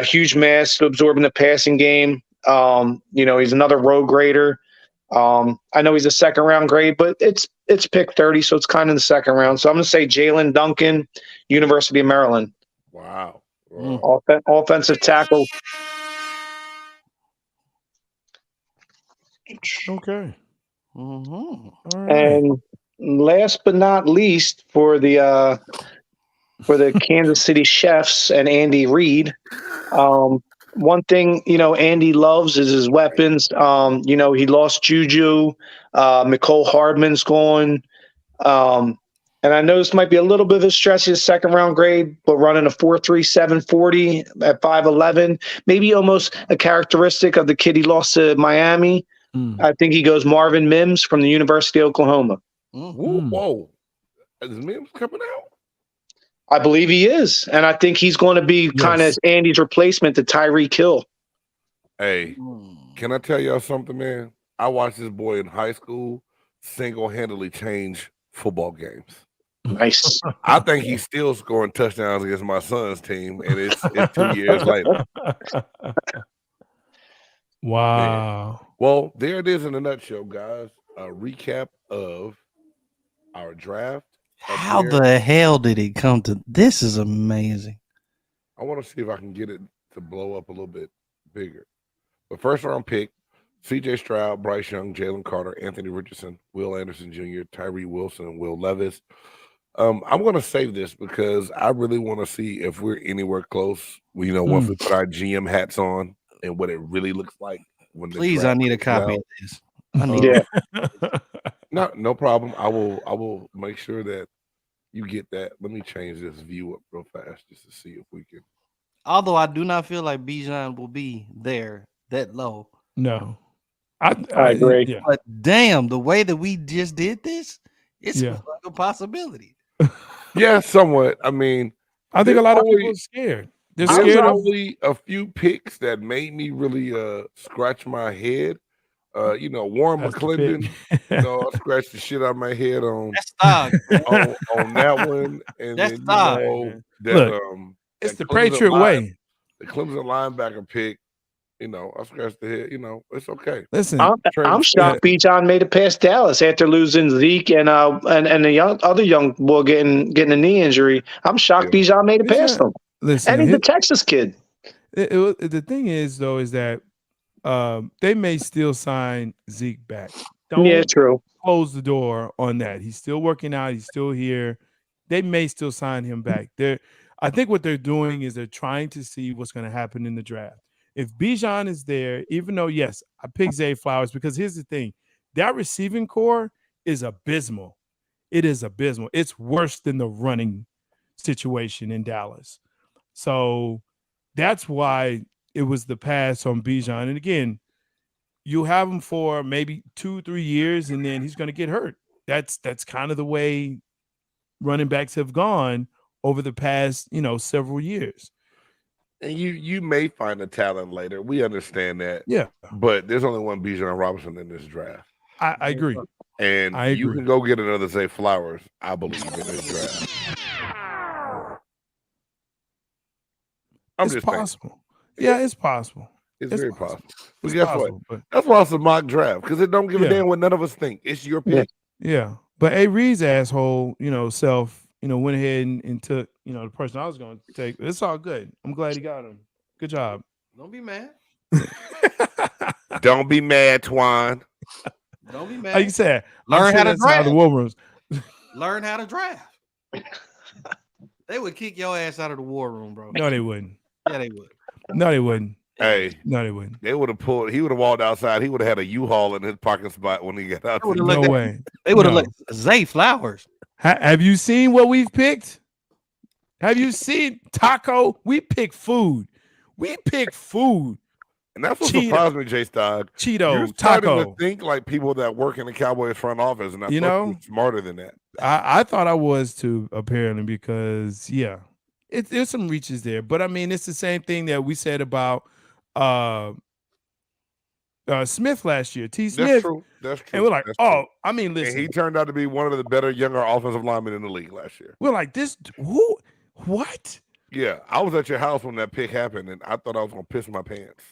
huge mass to absorb in the passing game. He's another road grader. I know he's a second round grade, but it's pick 30, so it's kind of the second round. So I'm going to say Jalen Duncan, University of Maryland. Wow. Offensive tackle. Okay. All right. And last but not least, for the Kansas City Chiefs and Andy Reid, one thing Andy loves is his weapons. He lost Juju. Mecole Hardman's gone. And I know this might be a little bit of a stretch, his second round grade, but running a 4.37 40 at 5'11", maybe almost a characteristic of the kid he lost to Miami. I think he goes Marvin Mims from the University of Oklahoma. Whoa. Is Mims coming out? I believe he is, and I think he's going to be kind of Yes. Andy's replacement to Tyreek Hill. Hey, can I tell y'all something, man? I watched this boy in high school single-handedly change football games. Nice. I think he's still scoring touchdowns against my son's team, and it's 2 years later. Wow. Well, there it is in a nutshell, guys. A recap of our draft. How the hell did it come to this? Is amazing. I want to see if I can get it to blow up a little bit bigger. The first round pick, CJ Stroud, Bryce Young, Jalen Carter, Anthony Richardson, Will Anderson Jr., Tyree Wilson, and Will Levis. I'm going to save this because I really want to see if we're anywhere close. Once we put our GM hats on and what it really looks like. Please, I need a copy of this. I need Yeah. No problem. I will make sure that you get that. Let me change this view up real fast just to see if we can. Although I do not feel like Bijan will be there that low. No. I agree. Yeah. But damn, the way that we just did this, it's Yeah. like a possibility. Yeah, somewhat. I mean, I think a lot of probably- people are scared. They're There's scared of only a few picks that made me really scratch my head. Warren That's the McClendon. pick. I scratched the shit out of my head on That's dog. on that one, and That's then dog, man. that Look, it's that the Clemson Patriot way. the Clemson linebacker pick. I scratched the head. It's okay. Listen, I'm shocked Bijan made it past Dallas after losing Zeke and the other young boy getting a knee injury. I'm shocked Bijan made it past them. listen. And he's a Texas kid. The thing is, though, is that they may still sign Zeke back. Don't True. close the door on that. He's still working out. He's still here. They may still sign him back. I think what they're doing is they're trying to see what's going to happen in the draft. If Bijan is there, even though, yes, I picked Zay Flowers because here's the thing. That receiving core is abysmal. It is abysmal. It's worse than the running situation in Dallas. So that's why it was the pass on Bijan. And again, you have him for maybe 2-3 years, and then he's going to get hurt. That's kind of the way running backs have gone over the past, several years. And you may find a talent later. We understand that. Yeah. But there's only one Bijan Robinson in this draft. I agree. And you can go get another Zay Flowers, I believe, in this draft. It's possible. Yeah, it's possible. It's very possible. But It's guess possible, what? That's why it's a mock draft, because it don't give a damn what none of us think. It's your pick. Yeah. But A. Reed's asshole, self, went ahead and took, the person I was going to take. It's all good. I'm glad he got him. Good job. Don't be mad. Don't be mad, Twan. Don't be mad. Like you said, learn how to draft. The war rooms. Learn how to draft. They would kick your ass out of the war room, bro. No, they wouldn't. Yeah, they would. No, they wouldn't. Hey, no, they wouldn't. They would have pulled. He would have walked outside. He would have had a U-Haul in his parking spot when he got out. No way. They would have looked Zay Flowers. Have you seen what we've picked? Have you seen Taco? We pick food. We pick food. And that's what surprised me, J-Stog. Cheeto, You're starting Taco. to think like people that work in the Cowboys front office, and I thought you were smarter than that. I thought I was too, apparently, because there's some reaches there. But I mean, it's the same thing that we said about Smith last year. T. Smith. That's true. That's true. And we're like, That's oh, true. I mean, listen. And he turned out to be one of the better younger offensive linemen in the league last year. We're like, this who? What? Yeah, I was at your house when that pick happened, and I thought I was gonna piss my pants.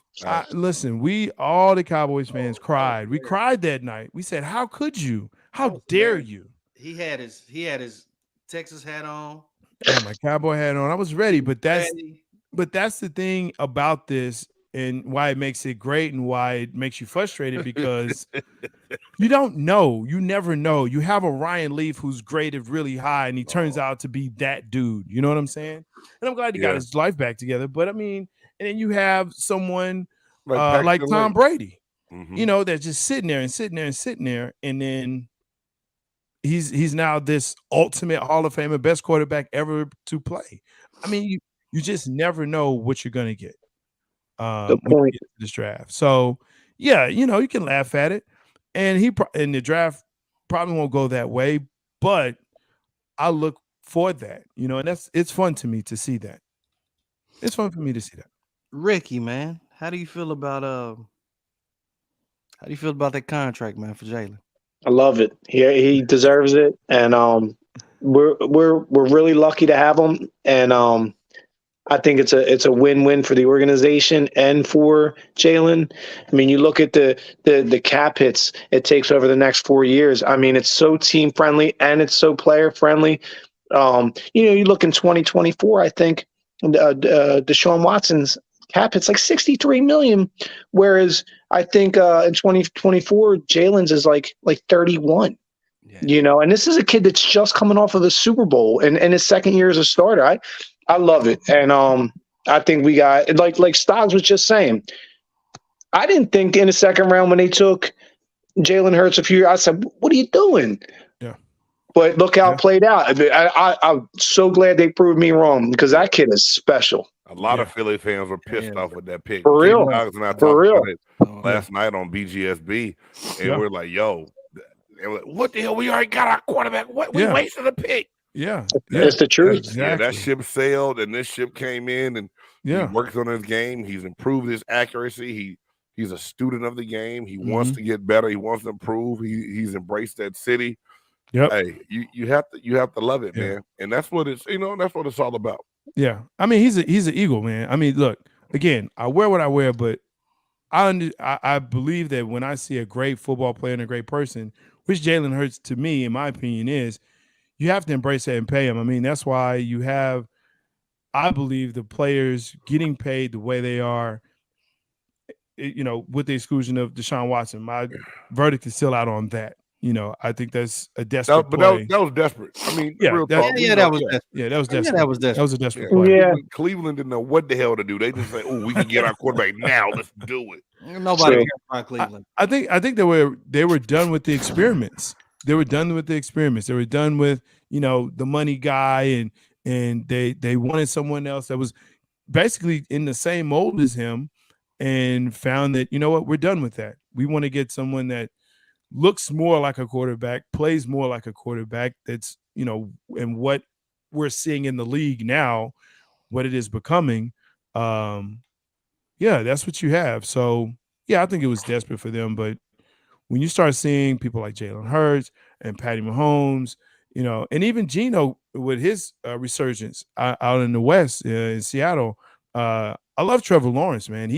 Listen, all the Cowboys fans cried. We cried that night. We said, "How could you? How dare you?" He had his Texas hat on. Yeah, my cowboy hat on. I was ready, but that's the thing about this, and why it makes it great, and why it makes you frustrated, because you don't know. You never know. You have a Ryan Leaf who's graded really high, and he turns out to be that dude. You know what I'm saying? And I'm glad he got his life back together. But I mean, and then you have someone like Tom Brady, that's just sitting there, and then he's now this ultimate Hall of Famer, best quarterback ever to play. I mean, you just never know what you're gonna get when you get to this draft. So you can laugh at it, and in the draft probably won't go that way, but I look for that, and it's fun to me to see that. It's fun for me to see that. Ricky, man, how do you feel about that contract, man, for Jalen? I love it. He deserves it, and we're really lucky to have him. And I think it's a win-win for the organization and for Jalen. I mean, you look at the cap hits it takes over the next 4 years. I mean, it's so team friendly and it's so player friendly. You look in 2024. I think Deshaun Watson's cap hits like $63 million, whereas I think in 2024 Jalen's is like 31. Yeah. And this is a kid that's just coming off of the Super Bowl and his second year as a starter. I love it. And I think we got like Stoggs was just saying. I didn't think in the second round when they took Jalen Hurts a few years, I said, what are you doing? Yeah. But look how it played out. I'm so glad they proved me wrong because that kid is special. A lot of Philly fans were pissed off with that pick. For real. Stoggs and I talked about it last night on BGSB, and we're like, yo, what the hell? We already got our quarterback. What? We wasted a pick. Yeah. It's the truth. Exactly. Yeah, that ship sailed and this ship came in and he works on his game. He's improved his accuracy. He's a student of the game. He wants to get better. He wants to improve. He's embraced that city. Yep. Hey, you have to love it, man. And that's what it's that's what it's all about. Yeah. I mean, he's an Eagle, man. I mean, look, again, I wear what I wear, but I believe that when I see a great football player and a great person, which Jalen Hurts to me, in my opinion, is, you have to embrace that and pay him. I mean, that's why you have, I believe, the players getting paid the way they are, with the exclusion of Deshaun Watson. My verdict is still out on that. I think that's a desperate play. That was desperate. I mean, real talk. That was desperate. Yeah, that was desperate. That was a desperate play. Yeah. Cleveland didn't know what the hell to do. They just say, "Oh, we can get our quarterback now. Let's do it." Nobody cares about Cleveland. I think they were done with the experiments. They were done with the experiments. They were done with the money guy, and they wanted someone else that was basically in the same mold as him, and found that we're done with that. We want to get someone that looks more like a quarterback, plays more like a quarterback. That's and what we're seeing in the league now, what it is becoming. That's what you have. So I think it was desperate for them, but when you start seeing people like Jalen Hurts and Patty Mahomes, and even Geno with his resurgence out in the West in Seattle, I love Trevor Lawrence, man.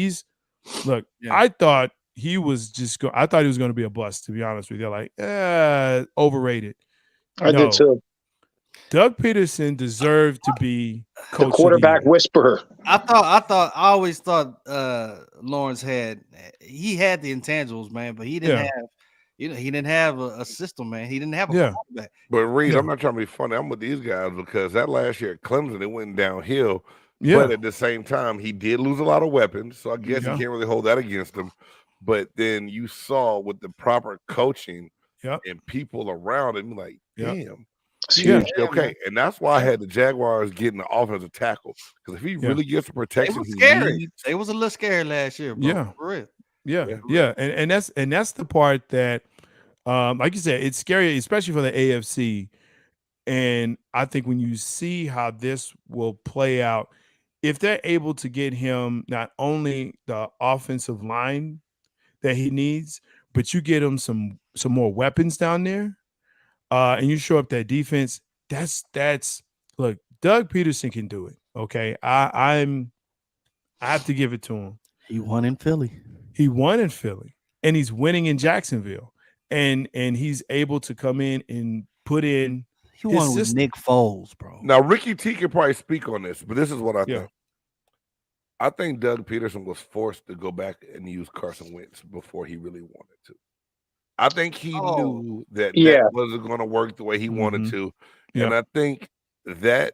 I thought he was I thought he was going to be a bust, to be honest with you. Like, overrated. I did too. Doug Peterson deserved to be coach the quarterback whisperer. I always thought Lawrence had the intangibles, man, but he didn't have he didn't have a system, man. He didn't have a quarterback. But Reed, I'm not trying to be funny. I'm with these guys because that last year at Clemson, it went downhill. Yeah. But at the same time, he did lose a lot of weapons, so I guess you can't really hold that against him. But then you saw with the proper coaching and people around him, like, damn. Okay, and that's why I had the Jaguars getting the offensive tackle, because if he really gets the protection, they was a little scared last year, bro. Yeah, for real. Yeah. And that's the part that, like you said, it's scary, especially for the AFC. And I think when you see how this will play out, if they're able to get him not only the offensive line that he needs, but you get him some more weapons down there. And you show up that defense, that's look, Doug Peterson can do it. Okay. I have to give it to him. He won in Philly. And he's winning in Jacksonville. And he's able to come in and put in. He won with Nick Foles, bro. Now Ricky T can probably speak on this, but this is what I think. I think Doug Peterson was forced to go back and use Carson Wentz before he really wanted to. I think he knew that wasn't going to work the way he wanted to. And I think that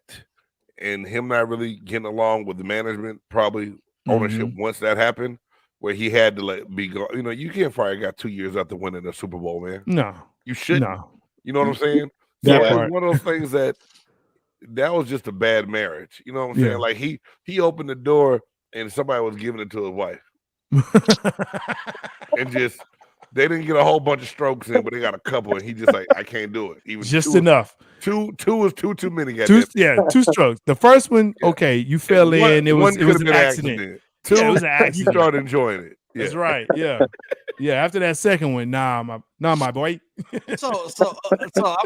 and him not really getting along with the management, probably ownership once that happened, where he had to be go. You can't fire a guy 2 years after winning the Super Bowl, man. No. You shouldn't. No. You know what I'm saying? So it's one of those things that was just a bad marriage. You know what I'm saying? Like he opened the door and somebody was giving it to his wife. And just They didn't get a whole bunch of strokes in, but they got a couple, and he just like, I can't do it. Even Just two, enough. Two was too many. Two strokes. The first one, Yeah. okay, you fell in. It was could've an been accident. Two, Yeah, it was an you accident. started enjoying it. Yeah. That's right. Yeah. Yeah. After that second one, my boy. So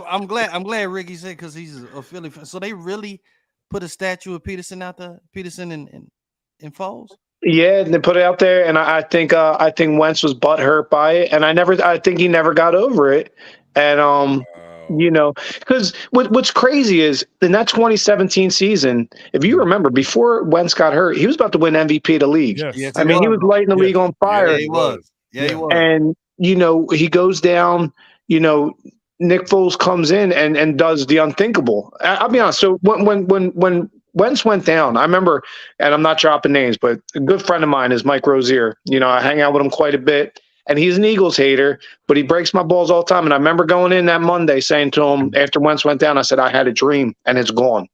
I'm glad Ricky said because he's a Philly fan. So they really put a statue of Peterson out there, Peterson in Foles. Yeah, and they put it out there, and I think Wentz was butthurt by it, and I think he never got over it, and you know, because what's crazy is in that 2017 season, if you remember, before Wentz got hurt, he was about to win MVP of the league. Yes. I mean, he was lighting the league on fire, Yeah, he was. Yeah, he was. and you know, he goes down. You know, Nick Foles comes in and does the unthinkable. I'll be honest. So when Wentz went down, I remember, and I'm not dropping names, but a good friend of mine is Mike Rozier. You know, I hang out with him quite a bit, and he's an Eagles hater, but he breaks my balls all the time. And I remember going in that Monday saying to him after Wentz went down, I said, I had a dream, and it's gone.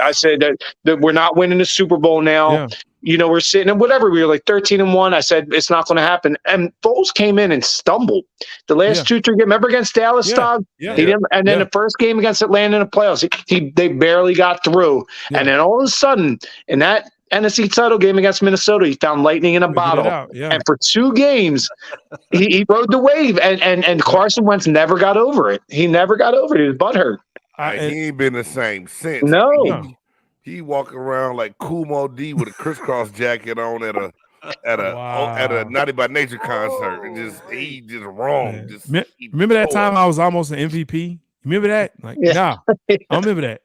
I said that we're not winning the Super Bowl now. Yeah. You know, we're sitting at whatever. We were like 13-1. I said, it's not going to happen. And Foles came in and stumbled. The last 2-3 games, remember against Dallas, Todd? Yeah. He didn't, and then the first game against Atlanta in the playoffs, they barely got through. Yeah. And then all of a sudden, in that NFC title game against Minnesota, he found lightning in a bottle. Yeah. And for 2 games, he rode the wave. And Carson Wentz never got over it. He never got over it. He was butthurt. He ain't been the same since. No. He walking around like Kumo D with a crisscross jacket on at a Naughty by Nature concert, and he just wrong. Remember that time I was almost an MVP? Remember that? Like, nah, I remember that.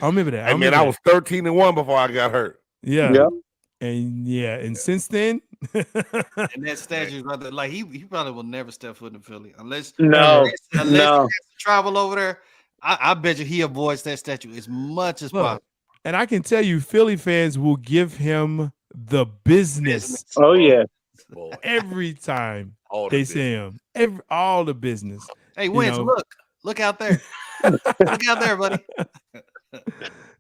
I mean, I was 13-1 before I got hurt. Yeah. Yep. And since then, and that statue, brother, like he probably will never step foot in Philly unless he has to travel over there. I bet you he avoids that statue as much as possible. And I can tell you, Philly fans will give him the business. Oh yeah, every time they see him, all the business. Hey, Wentz, look out there, look out there, buddy.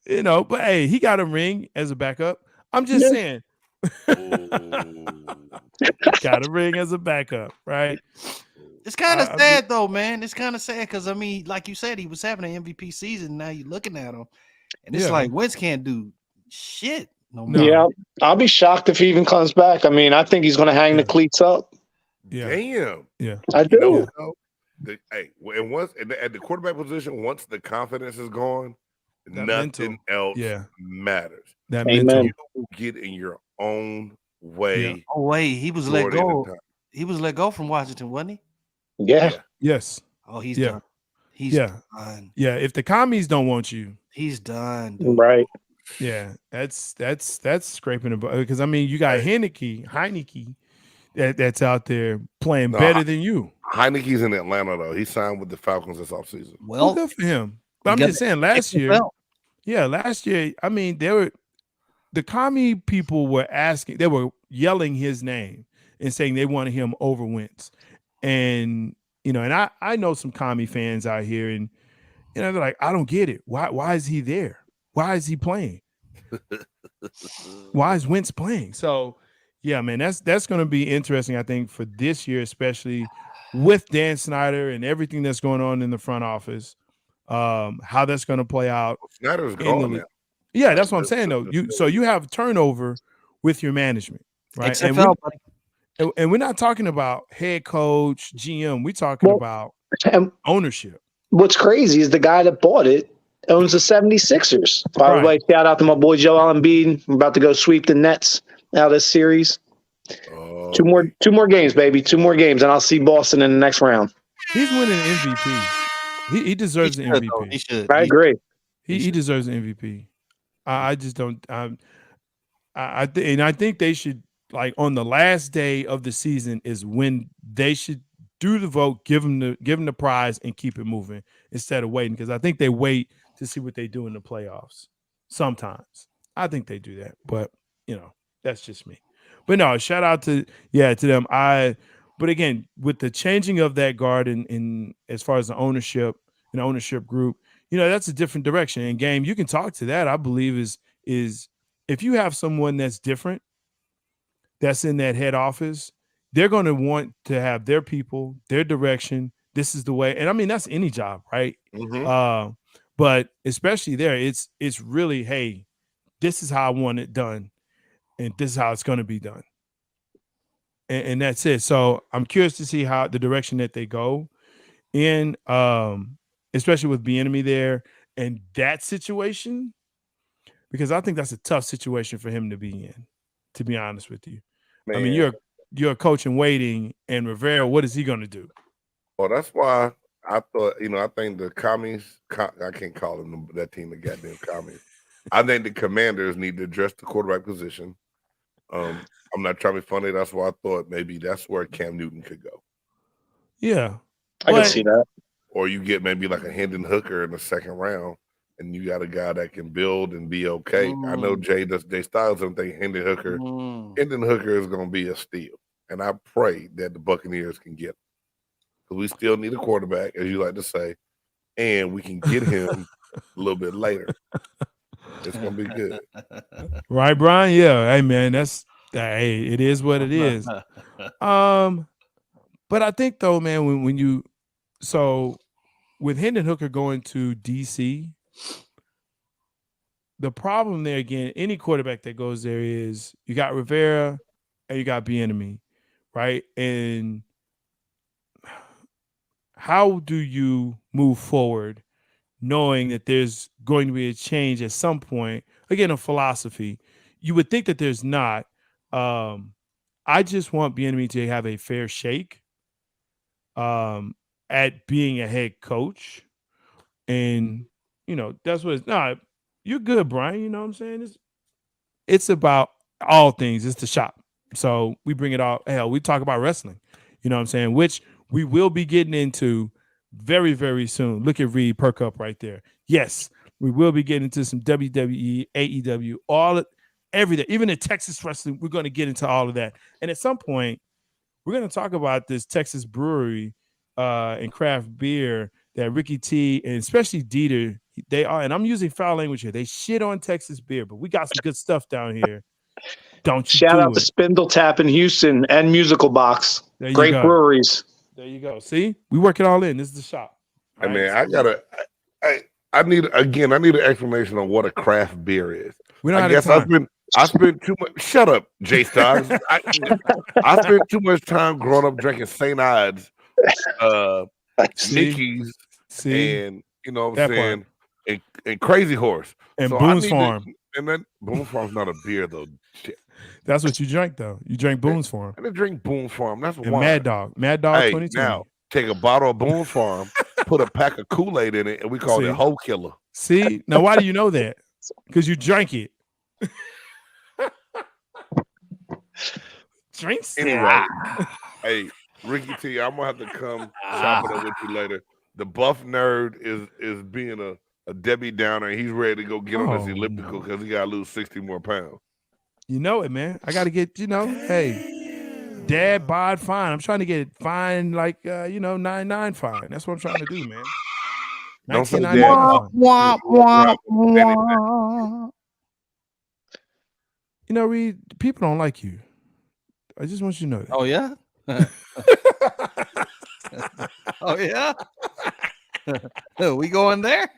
You know, but hey, he got a ring as a backup. I'm just saying, got a ring as a backup, right? It's kind of sad though, man. It's kind of sad because I mean, like you said, he was having an MVP season. Now you're looking at him. And it's like Wentz can't do shit no more. Yeah, I'll be shocked if he even comes back. I mean, I think he's going to hang the cleats up. Yeah. Damn. Yeah. I do. And once at the quarterback position, once the confidence is gone, nothing else matters. That mental. You will get in your own way. Yeah. Oh wait, he was let go. He was let go from Washington, wasn't he? Yeah. Yes. Oh, he's done. He's done. Yeah. If the commies don't want you, he's done. Dude. Right. Yeah. That's scraping the because I mean you got Heineke that's out there playing better than you. Heineke's in Atlanta though. He signed with the Falcons this offseason. Well, good for him. But I'm just saying last year. Yeah, last year, I mean, the commie people were asking, they were yelling his name and saying they wanted him over Wentz. And, you know, and I know some commie fans out here and, you know, they're like, I don't get it. Why is he there? Why is he playing? Why is Wentz playing? So, yeah, man, that's going to be interesting, I think, for this year, especially with Dan Snyder and everything that's going on in the front office. How that's going to play out. Snyder's gone now. Yeah, that's what I'm saying though. You have turnover with your management, right? XFL, and we're not talking about head coach, GM. We're talking about ownership. What's crazy is the guy that bought it owns the 76ers. By the way, shout out to my boy Joel Embiid. I'm about to go sweep the Nets out of this series. Two more games, baby. 2 more games, and I'll see Boston in the next round. He's winning MVP. He deserves the MVP. He should. I agree. He deserves the MVP. I just don't. I think they should, like, on the last day of the season is when they should do the vote, give him the prize, and keep it moving instead of waiting, because I think they wait to see what they do in the playoffs. Sometimes I think they do that, but you know, that's just me. But no, shout out to them. But again, with the changing of that guard in as far as the ownership group, you know, that's a different direction. And Game, you can talk to that. I believe is if you have someone that's different, that's in that head office, they're going to want to have their people, their direction. This is the way. And I mean, that's any job, right? Mhm. But especially there, it's really, hey, this is how I want it done, and this is how it's going to be done. And that's it. So I'm curious to see how the direction that they go in, especially with Bieniemy there and that situation, because I think that's a tough situation for him to be in, to be honest with you. I mean, Man. you're a coach in waiting, and Rivera, what is he going to do? Well, that's why I thought, I think the commies, I can't call them that team the goddamn commies. I think the Commanders need to address the quarterback position. I'm not trying to be funny. That's why I thought maybe that's where Cam Newton could go. Yeah. I can see that. Or you get maybe like a Hendon Hooker in the second round, and you got a guy that can build and be okay. I know Jay Styles don't think Hendon Hooker is going to be a steal. And I pray that the Buccaneers can get him. Because we still need a quarterback, as you like to say, and we can get him a little bit later. It's going to be good. Right, Brian? Yeah. Hey, man, hey, it is what it is. But I think, though, man, when you – so with Hendon Hooker going to D.C., the problem there, again, any quarterback that goes there is you got Rivera and you got Bieniemy, right? And how do you move forward knowing that there's going to be a change at some point? Again, a philosophy. You would think that there's not. I just want Bieniemy to have a fair shake at being a head coach. And, that's what it's not. You're good, Brian. You know what I'm saying? It's about all things. It's the shop. So we bring it all. Hell, we talk about wrestling. You know what I'm saying? Which we will be getting into very, very soon. Look at Reed perk up right there. Yes, we will be getting into some WWE, AEW, everything. Even the Texas wrestling, we're going to get into all of that. And at some point, we're going to talk about this Texas brewery and craft beer that Ricky T and especially Dieter, they are, and I'm using foul language here. They shit on Texas beer, but we got some good stuff down here. Don't you shout out to Spindle Tap in Houston and Musical Box. Great breweries. There you go. See, we work it all in. This is the shop. I mean, I need an explanation on what a craft beer is. We don't have time. I spent too much. Shut up, Jay Stoggs. I spent too much time growing up drinking St. Ides, Mickey's, and you know what I'm saying, and Crazy Horse, and so Boone's Farm. And then Boone's Farm's not a beer though. Shit. That's what you drank though. You drank Boone's Farm. I didn't drink Boone's Farm. That's and wine. Mad Dog 2020. Now take a bottle of Boone's Farm, put a pack of Kool-Aid in it, and we call it Hoe Killer. See, now why do you know that? Because you drank it. Drinks. Anyway, hey, Ricky T, I'm gonna have to come chop it up with you later. The buff nerd is being a Debbie Downer. He's ready to go get on this elliptical because he got to lose 60 more pounds. You know it, man. I got to get, hey, dad bod fine. I'm trying to get fine like, 99 fine. That's what I'm trying to do, man. Don't say dad. Reed, people don't like you. I just want you to know that. Oh, yeah? Oh, yeah? We going there?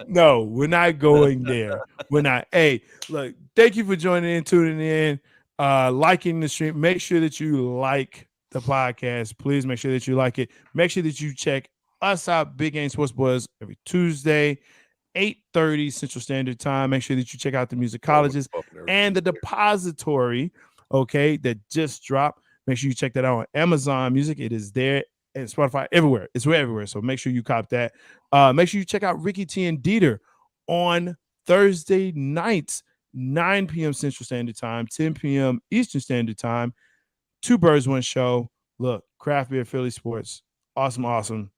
No, we're not going there. We're not. Hey, look, thank you for joining in, tuning in, liking the stream. Make sure that you like the podcast. Please make sure that you like it. Make sure that you check us out, Big Game Sports Buzz, every Tuesday, 8:30 Central Standard Time. Make sure that you check out the musicologist and the depository, that just dropped. Make sure you check that out on Amazon Music. It is there. And Spotify, everywhere. It's everywhere. So make sure you cop that. Make sure you check out Ricky T and Dieter on Thursday nights, 9 p.m. Central Standard Time, 10 p.m. Eastern Standard Time. 2 birds, 1 show. Look, Craft Beer Philly Sports. Awesome.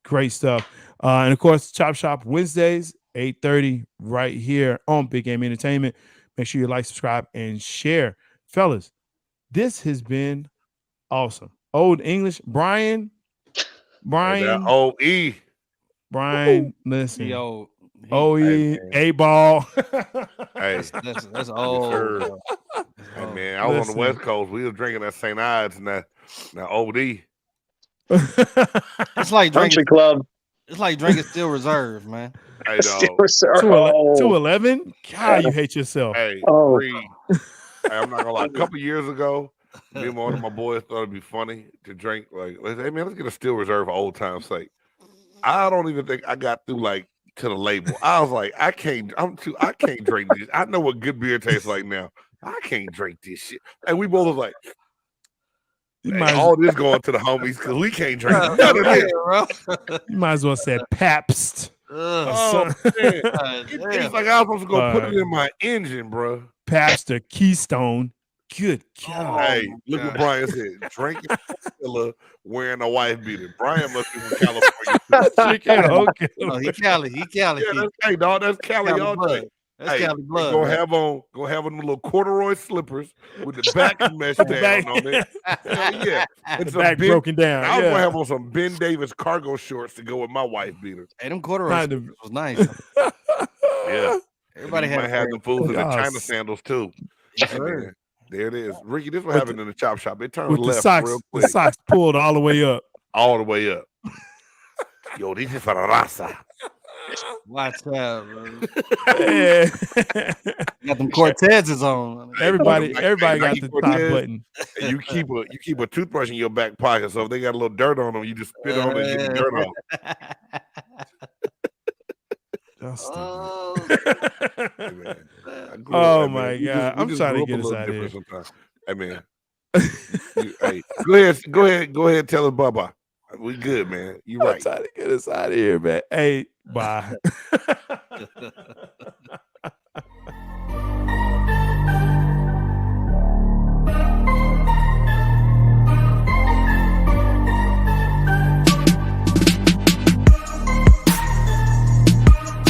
Great stuff. And of course, Chop Shop Wednesdays, 8:30, right here on Big Game Entertainment. Make sure you like, subscribe, and share. Fellas, this has been awesome. Old English, Brian, OE. Brian, listen, Yo, OE, A-ball. Hey, that's old. Hey man, I was on Listen. the West Coast. We was drinking at St. Ides and that OD. It's like Country drinking. club. It's like drinking Still Reserve, man. Hey dog. 211. God, you hate yourself. Hey, Oh. Reed. Hey, I'm not gonna lie. A couple years ago, me and one of my boys thought it'd be funny to drink. Like, hey man, let's get a Still Reserve for old time's sake. I don't even think I got through like to the label. I was like, I can't drink this. I know what good beer tastes like now. I can't drink this shit. And we both was like, You hey, might, all this going to the homies because we can't drink none of this. you might as well say Pabst. Oh, man. It's like I was supposed to go put it in my engine, bro. Pabst or Keystone. Good God. Hey, look what Brian said. Drinking killer, wearing a wife beater. Brian must be from California. Drinking Hoka. Oh, he Cali. Yeah, hey, dog, that's Cali Cali all blood. day. That's Hey, Cali blood. Go man. have on little corduroy slippers with the back mesh With the down back- on it. Hell yeah, and The some back Ben- broken down. I was Yeah. gonna have on some Ben Davis cargo shorts to go with my wife beater. Hey, them corduroy Kind of- was nice. Yeah, Everybody you had might have them fools in the Yes. China sandals too. Yes, Hey, sir. man, there it is, Ricky. This is what With happened in the chop shop. It turns With the left socks, real the quick, socks pulled all the way up. all the way up. Yo, this is for the raza. Watch out, bro. Yeah. Got them Cortezes on. everybody Like- everybody got Nike the top Cortez. button. And you keep a toothbrush in your back pocket, so if they got a little dirt on them, you just spit on it and get the dirt off. That's stupid. Oh, Hey, man. I grew Oh, hey, man, my we God. I'm just trying to grew up get a us little out of different here. sometimes. Hey man, hey, go ahead, and tell us bye. We good, man. You I'm right. trying to get us out of here, man. Hey, bye.